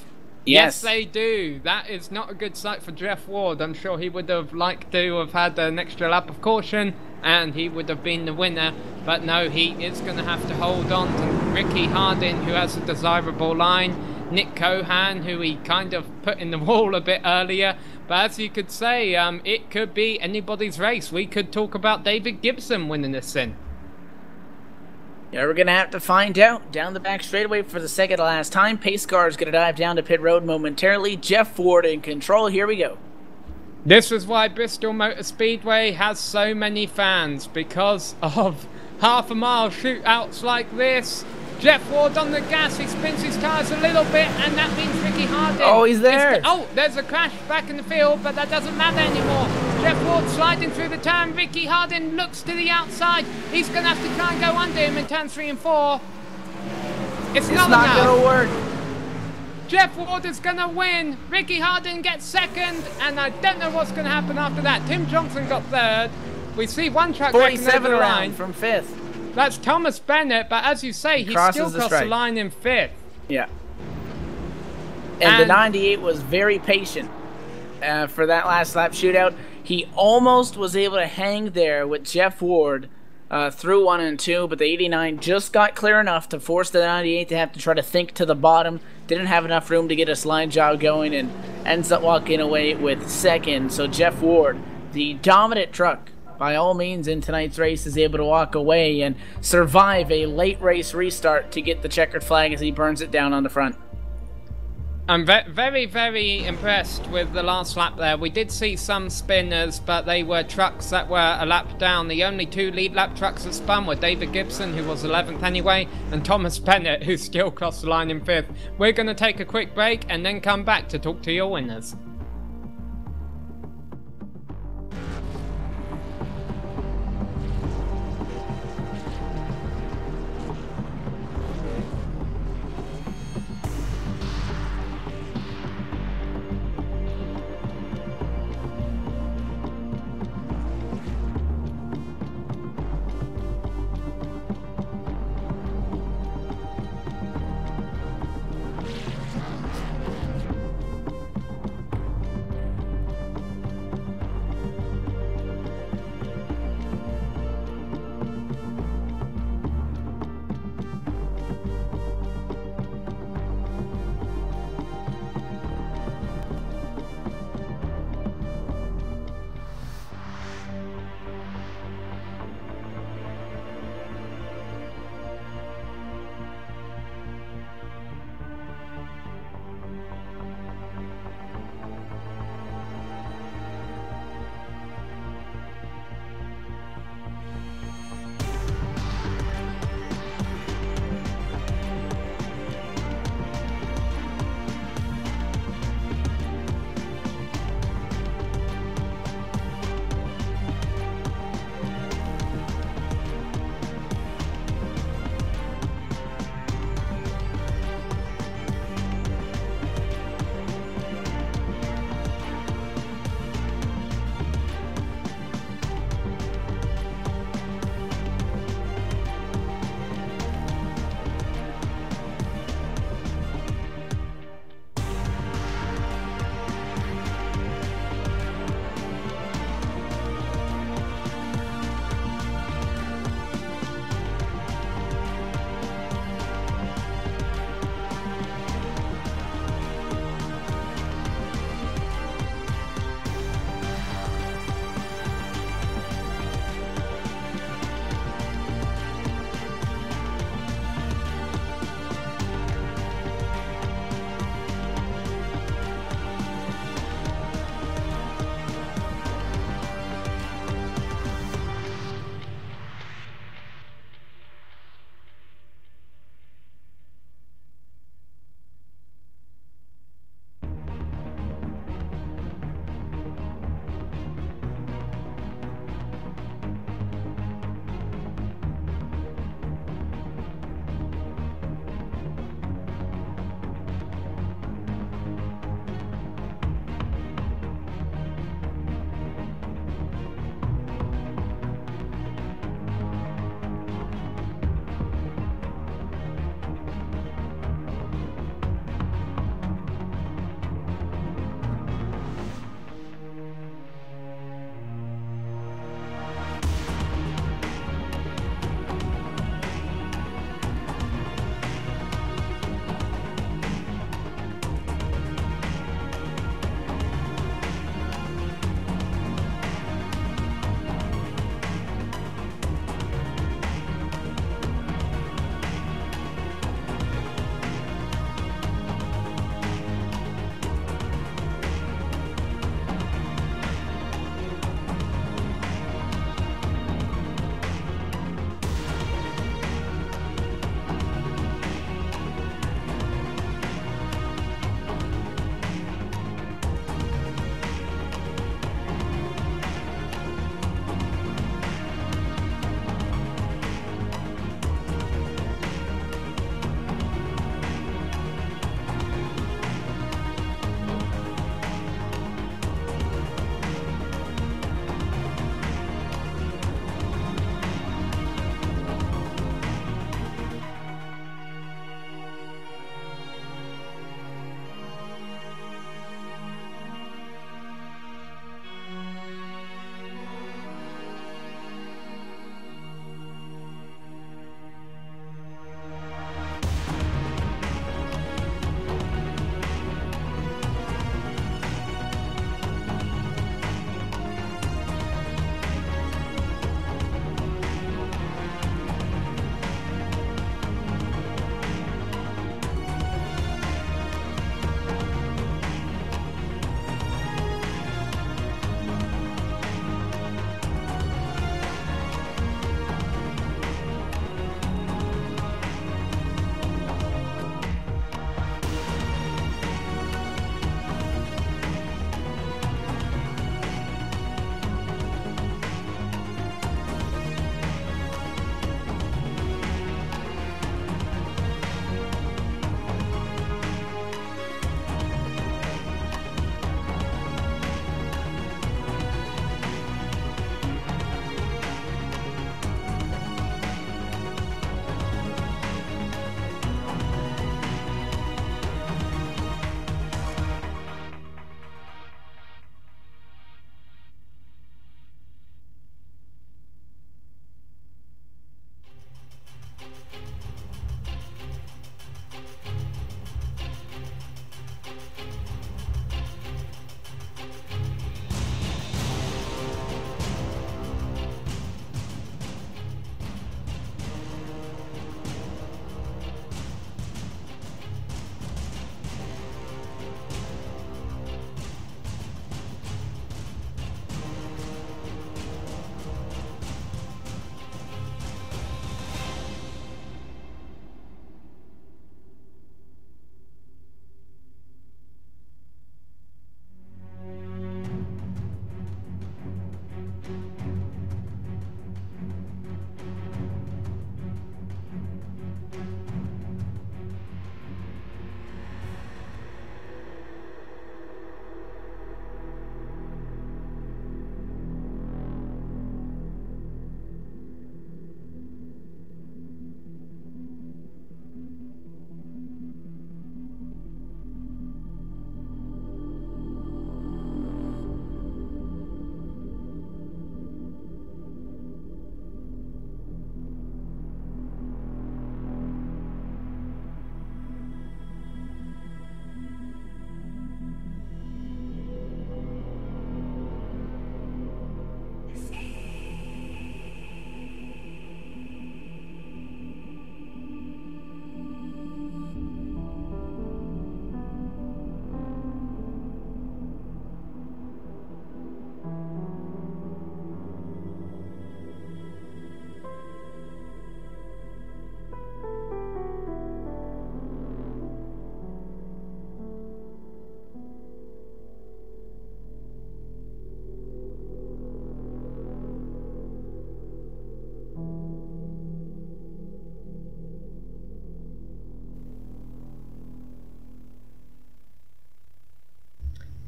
Yes, they do. That is not a good sight for Jeff Ward. I'm sure he would have liked to have had an extra lap of caution, and he would have been the winner. But no, he is going to have to hold on to Ricky Hardin, who has a desirable line. Nick Cohan, who he kind of put in the wall a bit earlier. But as you could say, it could be anybody's race. We could talk about David Gibson winning this thing. Yeah, we're going to have to find out. Down the back straightaway for the second to last time. Pace car is going to dive down to pit road momentarily. Jeff Ward in control. Here we go. This is why Bristol Motor Speedway has so many fans, because of half-a-mile shootouts like this. Jeff Ward on the gas. He spins his tires a little bit, and that means Ricky Hardin. Oh, he's there. There's a crash back in the field, but that doesn't matter anymore. Jeff Ward sliding through the turn. Ricky Hardin looks to the outside. He's going to have to try and go under him in turns 3 and 4. It's not going to work. Jeff Ward is going to win. Ricky Hardin gets second, and I don't know what's going to happen after that. Tim Johnson got third. We see one truck 47 around from 5th. That's Thomas Bennett, but as you say, he still crossed the line in 5th. Yeah. And the 98 was very patient for that last lap shootout. He almost was able to hang there with Jeff Ward through 1 and 2, but the 89 just got clear enough to force the 98 to have to try to think to the bottom. Didn't have enough room to get a slide job going and ends up walking away with second. So Jeff Ward, the dominant truck, by all means in tonight's race, is able to walk away and survive a late race restart to get the checkered flag as he burns it down on the front. I'm very, very impressed with the last lap there. We did see some spinners, but they were trucks that were a lap down. The only 2 lead lap trucks that spun were David Gibson, who was 11th anyway, and Thomas Bennett, who still crossed the line in 5th. We're going to take a quick break and then come back to talk to your winners.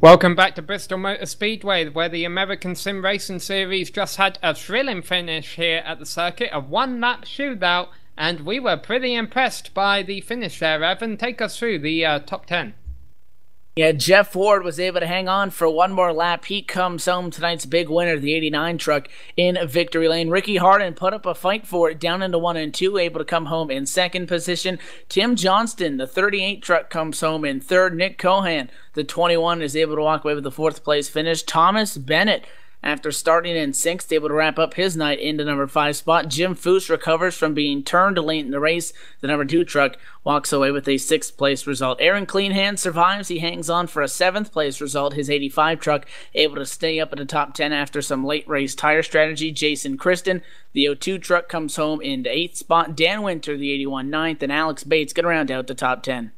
Welcome back to Bristol Motor Speedway, where the American Sim Racing Series just had a thrilling finish here at the circuit, a one-lap shootout, and we were pretty impressed by the finish there. Evan, take us through the top 10. Yeah, Jeff Ward was able to hang on for one more lap. He comes home tonight's big winner, the 89 truck in victory lane. Ricky Harden put up a fight for it down into 1 and 2, able to come home in second position. Tim Johnston, the 38 truck, comes home in third. Nick Cohan, the 21, is able to walk away with the fourth place finish. Thomas Bennett, after starting in sixth, able to wrap up his night into number 5 spot. Jim Foose recovers from being turned late in the race. The number 2 truck walks away with a 6th place result. Aaron Cleanhand survives. He hangs on for a 7th place result. His 85 truck able to stay up in the top 10 after some late race tire strategy. Jason Kristen, the 02 truck, comes home into 8th spot. Dan Winter, the 81, 9th, and Alex Bates going to round out the top 10.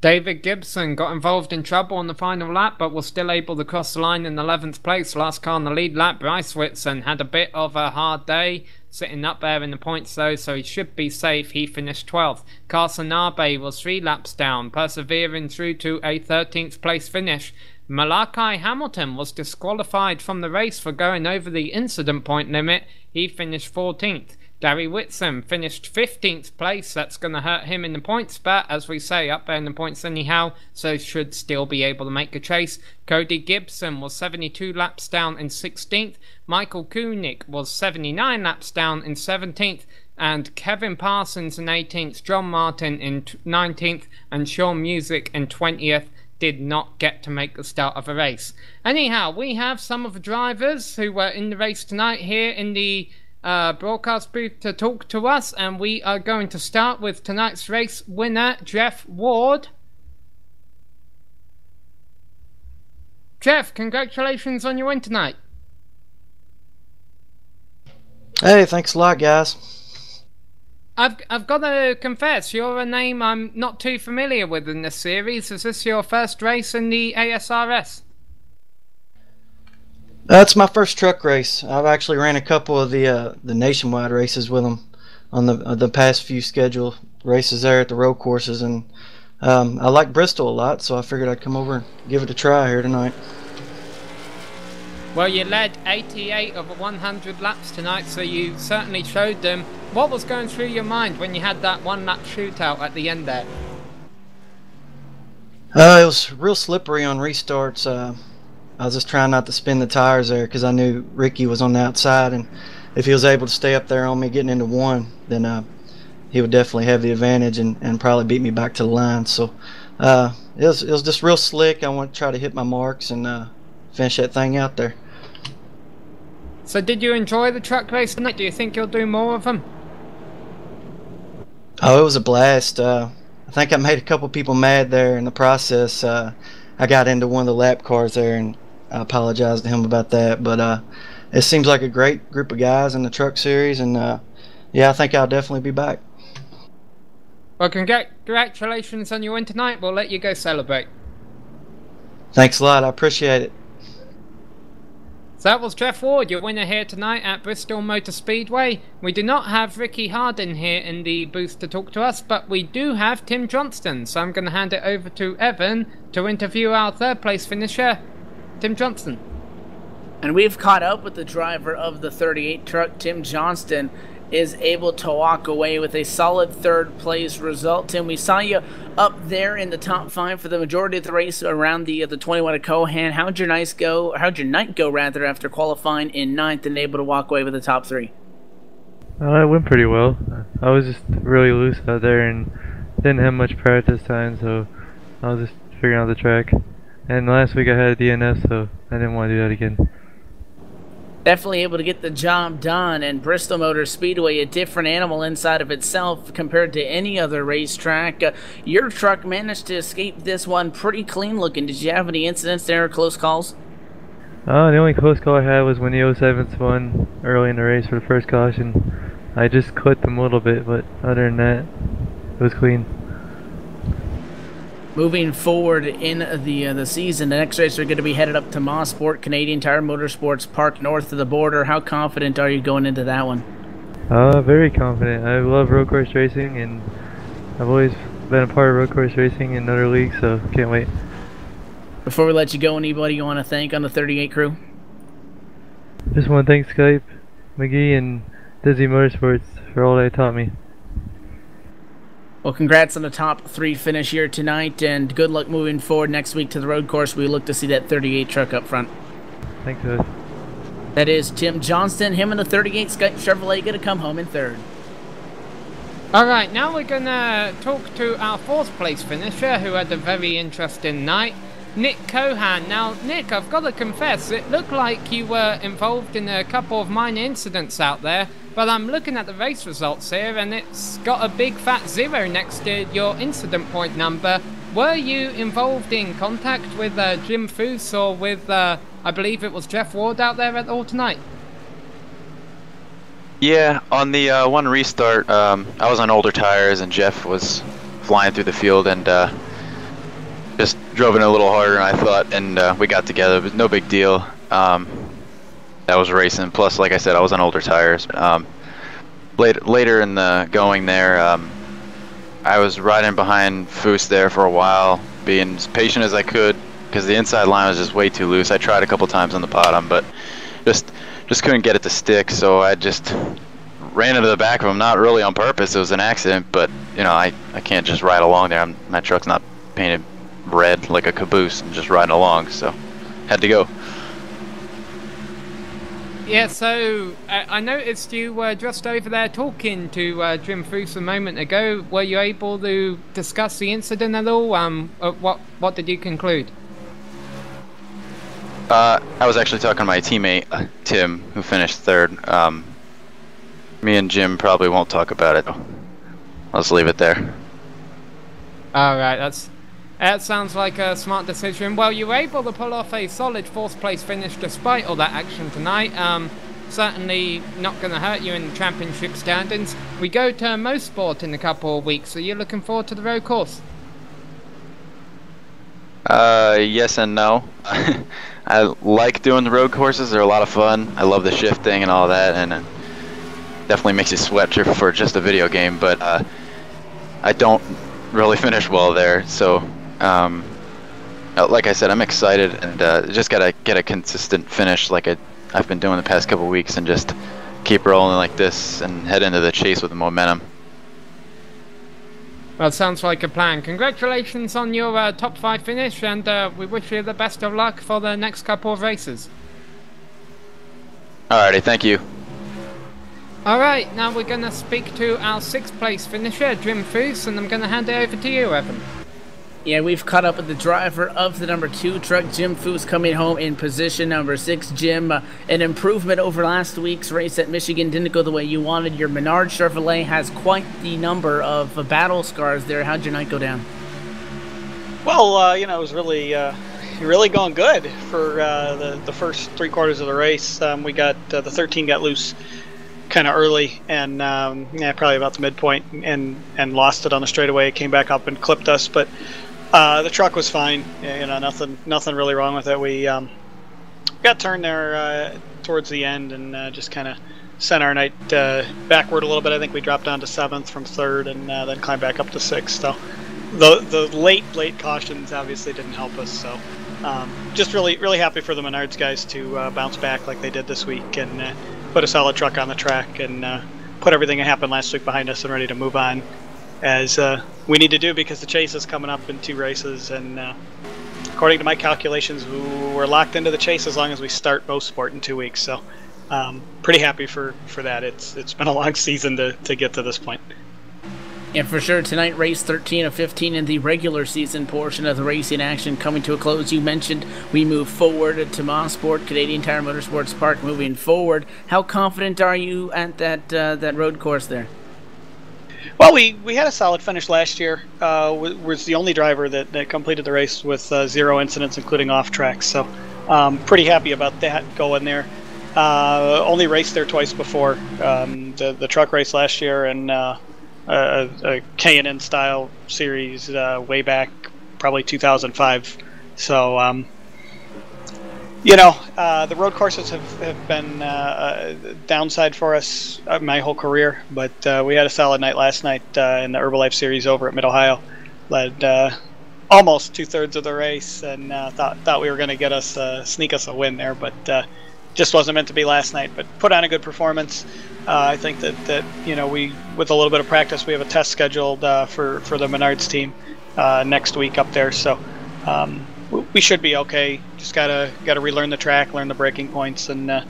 David Gibson got involved in trouble in the final lap, but was still able to cross the line in 11th place. Last car on the lead lap. Bryce Whitson had a bit of a hard day, sitting up there in the points though, so he should be safe. He finished 12th. Carson Nabe was 3 laps down, persevering through to a 13th place finish. Malachi Hamilton was disqualified from the race for going over the incident point limit. He finished 14th. Gary Whitson finished 15th place. That's going to hurt him in the points, but as we say, up there in the points anyhow, so should still be able to make a chase. Cody Gibson was 72 laps down in 16th. Michael Koenig was 79 laps down in 17th. And Kevin Parsons in 18th, John Martin in 19th, and Sean Music in 20th. Did not get to make the start of a race. Anyhow, we have some of the drivers who were in the race tonight here in the broadcast booth to talk to us, and we are going to start with tonight's race winner, Jeff Ward. Jeff, congratulations on your win tonight. Hey, thanks a lot, guys. I've got to confess, you're a name I'm not too familiar with in this series. Is this your first race in the ASRS? That's my first truck race. I've actually ran a couple of the nationwide races with them on the past few scheduled races there at the road courses, and I like Bristol a lot, so I figured I'd come over and give it a try here tonight. Well, you led 88 of 100 laps tonight, so you certainly showed them. What was going through your mind when you had that one-lap shootout at the end there? It was real slippery on restarts. I was just trying not to spin the tires there because I knew Ricky was on the outside, and if he was able to stay up there on me getting into one, then he would definitely have the advantage and probably beat me back to the line. So it was just real slick. I want to try to hit my marks and finish that thing out there. So did you enjoy the truck race tonight? Do you think you'll do more of them? Oh, it was a blast. I think I made a couple people mad there in the process. I got into one of the lap cars there, and I apologize to him about that. But it seems like a great group of guys in the truck series, and yeah, I think I'll definitely be back. Well, congratulations on your win tonight. We'll let you go celebrate. Thanks a lot. I appreciate it. So that was Jeff Ward, your winner here tonight at Bristol Motor Speedway. We do not have Ricky Harden here in the booth to talk to us, but we do have Tim Johnston. So I'm going to hand it over to Evan to interview our third place finisher, Tim Johnston. And we've caught up with the driver of the 38 truck. Tim Johnston is able to walk away with a solid third place result. Tim, we saw you up there in the top 5 for the majority of the race around the 21 at Cohan. How'd your night go rather after qualifying in 9th and able to walk away with the top 3? It went pretty well. I was just really loose out there and didn't have much practice time, so I was just figuring out the track. And last week I had a DNF, so I didn't want to do that again. Definitely able to get the job done, and Bristol Motor Speedway, a different animal inside of itself compared to any other racetrack. Your truck managed to escape this one pretty clean looking. Did you have any incidents there or close calls? The only close call I had was when the 07s won early in the race for the first caution. I just clipped them a little bit, but other than that, it was clean. Moving forward in the season, the next race are going to be headed up to Mosport, Canadian Tire Motorsports Park, north of the border. How confident are you going into that one? Very confident. I love road course racing, and I've always been a part of road course racing in other leagues, so can't wait. Before we let you go, anybody you want to thank on the 38 crew? Just want to thank Skype, McGee, and Dizzy Motorsports for all they taught me. Well, congrats on the top 3 finish here tonight, and good luck moving forward next week to the road course. We look to see that 38 truck up front. Thanks, guys. That is Tim Johnston. Him and the 38 Skype Chevrolet going to come home in 3rd. Alright, now we're gonna talk to our 4th place finisher who had a very interesting night, Nick Cohan. Now, Nick, I've got to confess, it looked like you were involved in a couple of minor incidents out there, but I'm looking at the race results here and it's got a big fat 0 next to your incident point number. Were you involved in contact with Jim Foose or with, I believe it was Jeff Ward out there at all tonight? Yeah, on the one restart, I was on older tires and Jeff was flying through the field and just drove in a little harder than I thought, and we got together. It was no big deal. That was racing. Plus, like I said, I was on older tires. Later in the going there, I was riding behind Foose there for a while, being as patient as I could because the inside line was just way too loose. I tried a couple times on the bottom, but just couldn't get it to stick. So I just ran into the back of him, not really on purpose. It was an accident, but you know, I can't just ride along there. My truck's not painted red like a caboose and just riding along, so had to go. Yeah, so I noticed you were just over there talking to Jim Foose a moment ago. Were you able to discuss the incident at all? What did you conclude? I was actually talking to my teammate Tim, who finished 3rd. Me and Jim probably won't talk about it. I'll just leave it there. Alright, that sounds like a smart decision. Well, you were able to pull off a solid 4th place finish despite all that action tonight. Certainly not going to hurt you in the championship standings. We go to Mosport in a couple of weeks. Are you looking forward to the road course? Yes and no. I like doing the road courses. They're a lot of fun. I love the shifting and all that, and it definitely makes you sweat for just a video game, but I don't really finish well there. So like I said, I'm excited, and just gotta get a consistent finish like I've been doing the past couple weeks, and just keep rolling like this and head into the chase with the momentum. Well, sounds like a plan. Congratulations on your top 5 finish, and we wish you the best of luck for the next couple of races. Alrighty, thank you. Alright, now we're going to speak to our 6th place finisher, Jim Foose, and I'm going to hand it over to you, Evan. Yeah, we've caught up with the driver of the number 2 truck, Jim Foose, coming home in position number 6. Jim, an improvement over last week's race at Michigan. Didn't go the way you wanted. Your Menard Chevrolet has quite the number of battle scars there. How'd your night go down? Well, you know, it was really going good for the first 3 quarters of the race. We got the 13 got loose kind of early, and yeah, probably about the midpoint, and lost it on the straightaway. It came back up and clipped us, but the truck was fine. You know, nothing really wrong with it. We got turned there towards the end, and just kind of sent our night backward a little bit. I think we dropped down to 7th from 3rd, and then climbed back up to 6th. So the late cautions obviously didn't help us. So just really happy for the Menards guys to bounce back like they did this week, and put a solid truck on the track, and put everything that happened last week behind us and ready to move on, as we need to do, because the chase is coming up in 2 races, and according to my calculations, we're locked into the chase as long as we start Mosport in 2 weeks. So pretty happy for that. It's been a long season to get to this point. Yeah, for sure. Tonight, race 13 of 15 in the regular season portion of the racing action coming to a close. You mentioned we move forward to Mosport, Canadian Tire Motorsports Park, moving forward. How confident are you at that road course there? Well, we had a solid finish last year. Was the only driver that completed the race with 0 incidents, including off track. So pretty happy about that going there. Only raced there twice before. The truck race last year, and a K&N style series way back, probably 2005. So you know, the road courses have been a downside for us my whole career, but we had a solid night last night in the Herbalife series over at Mid-Ohio. Led almost 2/3 of the race, and thought we were going to get us sneak us a win there, but just wasn't meant to be last night. But put on a good performance. I think that we, with a little bit of practice, we have a test scheduled for the Menards team next week up there, so we should be okay. Just gotta relearn the track, learn the braking points, and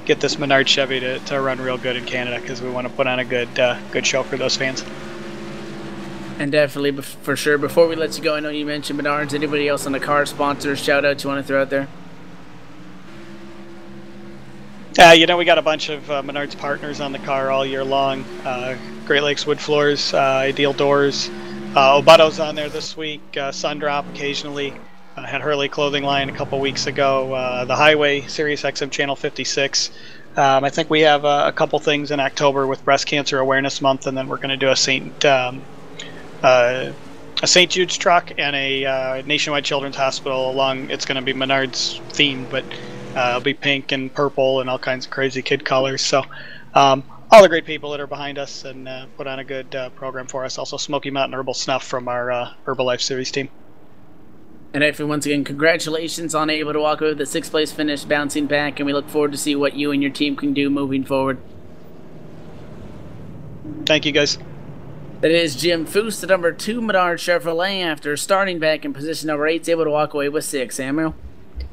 get this Menards Chevy to run real good in Canada, because we want to put on a good show for those fans. And definitely, for sure. Before we let you go, I know you mentioned Menards. Anybody else on the car sponsors, shout out you want to throw out there? We got a bunch of Menards partners on the car all year long. Great Lakes Wood Floors, Ideal Doors, Obato's on there this week, Sundrop occasionally. Had Hurley Clothing Line a couple weeks ago. The Highway, Sirius XM Channel 56. I think we have a couple things in October with Breast Cancer Awareness Month, and then we're going to do a St. Jude's truck and a Nationwide Children's Hospital along. It's going to be Menards themed, but it'll be pink and purple and all kinds of crazy kid colors. So all the great people that are behind us and put on a good program for us. Also Smoky Mountain Herbal Snuff from our Herbalife Series team. And actually, once again, congratulations on able to walk away with a 6th place finish, bouncing back, and we look forward to see what you and your team can do moving forward. Thank you, guys. That is Jim Foose, the number 2 Menards Chevrolet, after starting back in position number 8, is able to walk away with 6. Samuel?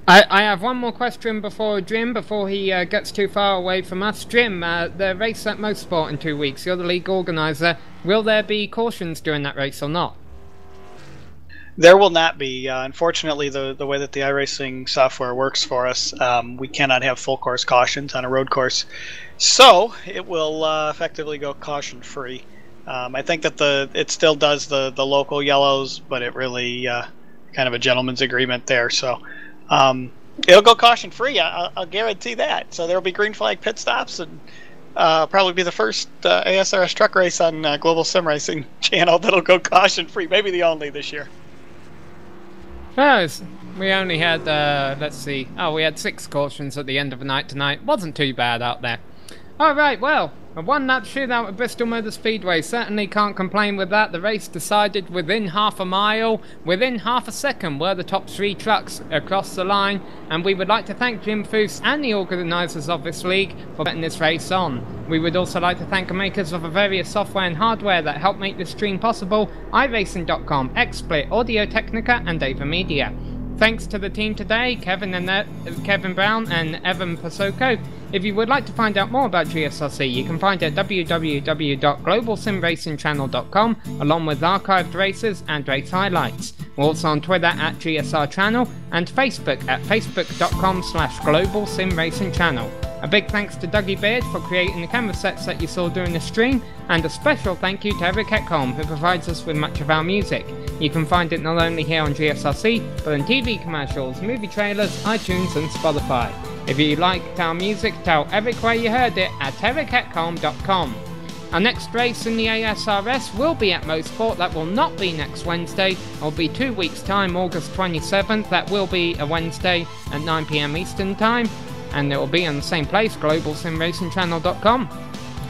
I have one more question before Jim, before he gets too far away from us. Jim, the race at Motorsport in 2 weeks, you're the league organizer. Will there be cautions during that race or not? There will not be. Unfortunately, the way that the iRacing software works for us, we cannot have full course cautions on a road course. So it will effectively go caution free. I think that it still does the local yellows, but it really kind of a gentleman's agreement there. So it'll go caution free. I'll guarantee that. So there'll be green flag pit stops, and probably be the first ASRS truck race on Global Sim Racing channel that'll go caution free. Maybe the only this year. Well, we only had, let's see, we had 6 cautions at the end of the night tonight. Wasn't too bad out there. Alright, well, a one-lap shootout at Bristol Motor Speedway. Certainly can't complain with that. The race decided within half a mile, within half a second were the top 3 trucks across the line, and we would like to thank Jim Foose and the organisers of this league for putting this race on. We would also like to thank the makers of the various software and hardware that help make this stream possible: iRacing.com, XSplit, Audio Technica, and Ava Media. Thanks to the team today, Kevin Brown and Evan Pasoko. If you would like to find out more about GSRC, you can find it at www.globalsimracingchannel.com, along with archived races and race highlights. We're also on Twitter at GSR Channel and Facebook at facebook.com/globalsimracingchannel. A big thanks to Dougie Beard for creating the camera sets that you saw during the stream, and a special thank you to Eric Ekholm, who provides us with much of our music. You can find it not only here on GSRC, but in TV commercials, movie trailers, iTunes and Spotify. If you liked our music, tell Eric where you heard it at ericekholm.com. Our next race in the ASRS will be at Motorsport. That will not be next Wednesday. It will be 2 weeks' time, August 27th. That will be a Wednesday at 9 PM Eastern Time. And it will be on the same place, globalsimracingchannel.com.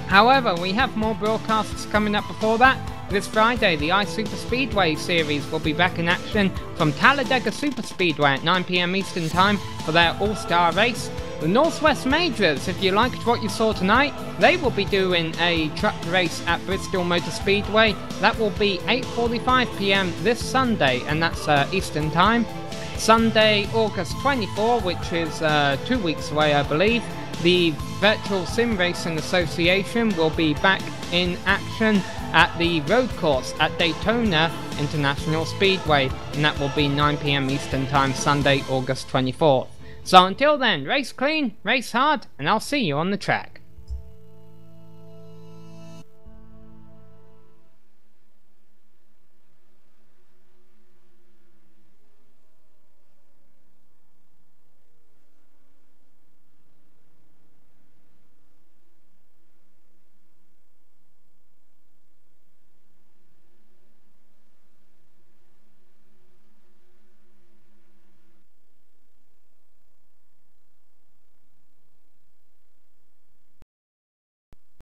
However, we have more broadcasts coming up before that. This Friday, the iSuper Speedway series will be back in action from Talladega Superspeedway at 9 PM Eastern Time for their all-star race. The Northwest Majors, if you liked what you saw tonight, they will be doing a truck race at Bristol Motor Speedway. That will be 8:45 PM this Sunday, and that's Eastern Time. Sunday, August 24, which is 2 weeks away, I believe, the Virtual Sim Racing Association will be back in action at the road course at Daytona International Speedway, and that will be 9 PM Eastern Time, Sunday, August 24th. So until then, race clean, race hard, and I'll see you on the track.